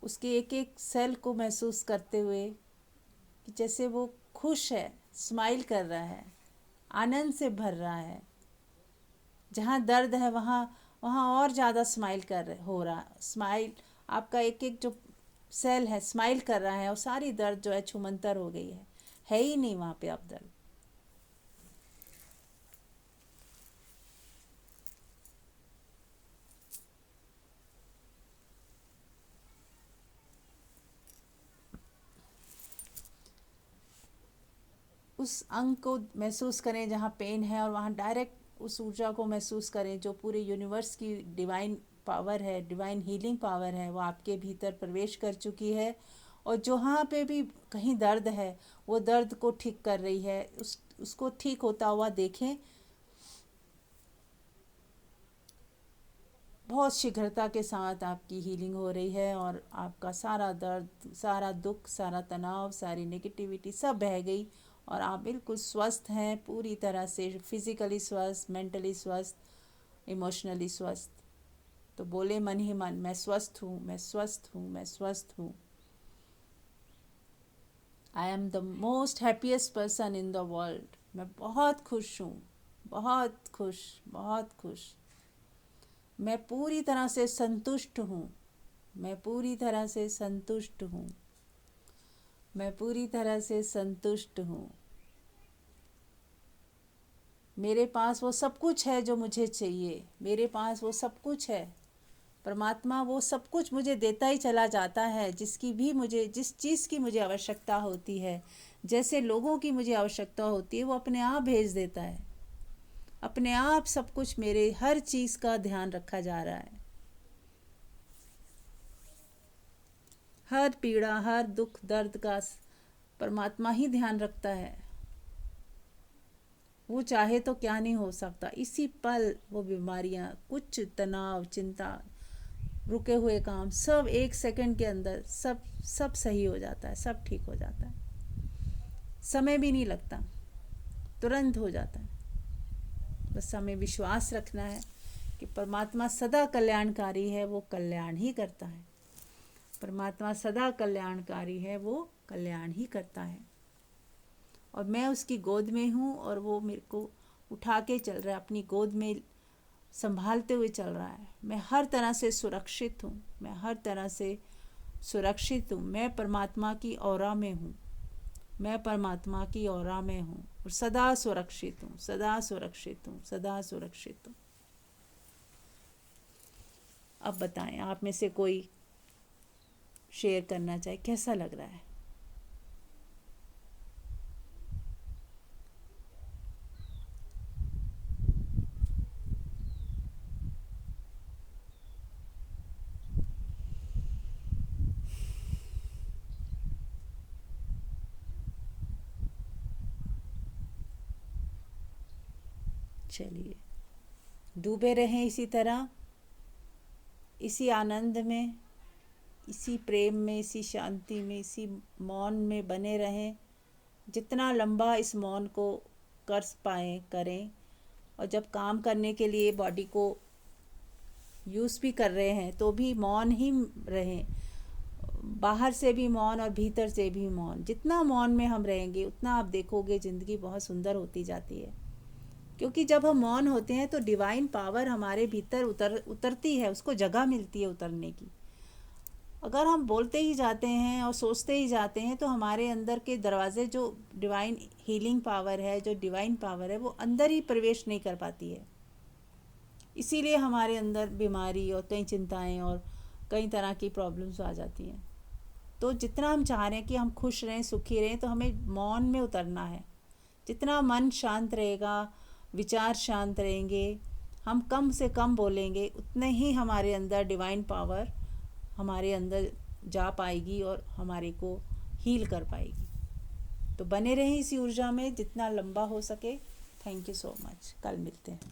[SPEAKER 1] उसके एक एक सेल को महसूस करते हुए कि जैसे वो खुश है, स्माइल कर रहा है, आनंद से भर रहा है। जहाँ दर्द है वहाँ और ज़्यादा हो रहा। स्माइल, आपका एक एक जो सेल है स्माइल कर रहा है और सारी दर्द जो है छूमंतर हो गई है ही नहीं वहाँ पे अब दर्द। उस अंग को महसूस करें जहाँ पेन है और वहाँ डायरेक्ट उस ऊर्जा को महसूस करें जो पूरे यूनिवर्स की डिवाइन पावर है, डिवाइन हीलिंग पावर है, वो आपके भीतर प्रवेश कर चुकी है। और जहाँ पे भी कहीं दर्द है वो दर्द को ठीक कर रही है। उसको ठीक होता हुआ देखें। बहुत शीघ्रता के साथ आपकी हीलिंग हो रही है और आपका सारा दर्द, सारा दुख, सारा तनाव, सारी नेगेटिविटी सब बह गई और आप बिल्कुल स्वस्थ हैं, पूरी तरह से फिज़िकली स्वस्थ, मेंटली स्वस्थ, इमोशनली स्वस्थ। तो बोले मन ही मन, मैं स्वस्थ हूँ, मैं स्वस्थ हूँ, मैं स्वस्थ हूँ। I am the most happiest person in the world. मैं बहुत खुश हूँ, बहुत खुश, बहुत खुश। मैं पूरी तरह से संतुष्ट हूँ, मैं पूरी तरह से संतुष्ट हूँ, मैं पूरी तरह से संतुष्ट हूँ। मेरे पास वो सब कुछ है जो मुझे चाहिए, मेरे पास वो सब कुछ है। परमात्मा वो सब कुछ मुझे देता ही चला जाता है, जिस चीज़ की मुझे आवश्यकता होती है, जैसे लोगों की मुझे आवश्यकता होती है, वो अपने आप भेज देता है। अपने आप सब कुछ, मेरे हर चीज़ का ध्यान रखा जा रहा है। हर पीड़ा, हर दुख दर्द का परमात्मा ही ध्यान रखता है। वो चाहे तो क्या नहीं हो सकता। इसी पल वो बीमारियां, कुछ तनाव, चिंता, रुके हुए काम, सब एक सेकंड के अंदर सब सही हो जाता है, सब ठीक हो जाता है। समय भी नहीं लगता, तुरंत हो जाता है। बस हमें विश्वास रखना है कि परमात्मा सदा कल्याणकारी है, वो कल्याण ही करता है। परमात्मा सदा कल्याणकारी है, वो कल्याण ही करता है और मैं उसकी गोद में हूँ और वो मेरे को उठा के चल रहा है, अपनी गोद में संभालते हुए चल रहा है। मैं हर तरह से सुरक्षित हूँ, मैं हर तरह से सुरक्षित हूँ। मैं परमात्मा की औरा में हूँ, मैं परमात्मा की औरा में हूँ और सदा सुरक्षित हूँ, सदा सुरक्षित हूँ, सदा सुरक्षित हूँ। अब बताएं, आप में से कोई शेयर करना चाहे, कैसा लग रहा है? चलिए, डूबे रहें इसी तरह, इसी आनंद में, इसी प्रेम में, इसी शांति में, इसी मौन में बने रहें। जितना लंबा इस मौन को कर पाएँ करें। और जब काम करने के लिए बॉडी को यूज़ भी कर रहे हैं तो भी मौन ही रहें, बाहर से भी मौन और भीतर से भी मौन। जितना मौन में हम रहेंगे उतना आप देखोगे ज़िंदगी बहुत सुंदर होती जाती है, क्योंकि जब हम मौन होते हैं तो डिवाइन पावर हमारे भीतर उतरती है, उसको जगह मिलती है उतरने की। अगर हम बोलते ही जाते हैं और सोचते ही जाते हैं तो हमारे अंदर के दरवाजे, जो डिवाइन हीलिंग पावर है, जो डिवाइन पावर है, वो अंदर ही प्रवेश नहीं कर पाती है। इसीलिए हमारे अंदर बीमारी और कई चिंताएं और कई तरह की प्रॉब्लम्स आ जाती हैं। तो जितना हम चाह रहे हैं कि हम खुश रहें, सुखी रहें, तो हमें मौन में उतरना है। जितना मन शांत रहेगा, विचार शांत रहेंगे, हम कम से कम बोलेंगे, उतने ही हमारे अंदर डिवाइन पावर हमारे अंदर जा पाएगी और हमारे को हील कर पाएगी। तो बने रहें इसी ऊर्जा में जितना लंबा हो सके। Thank you so much. कल मिलते हैं।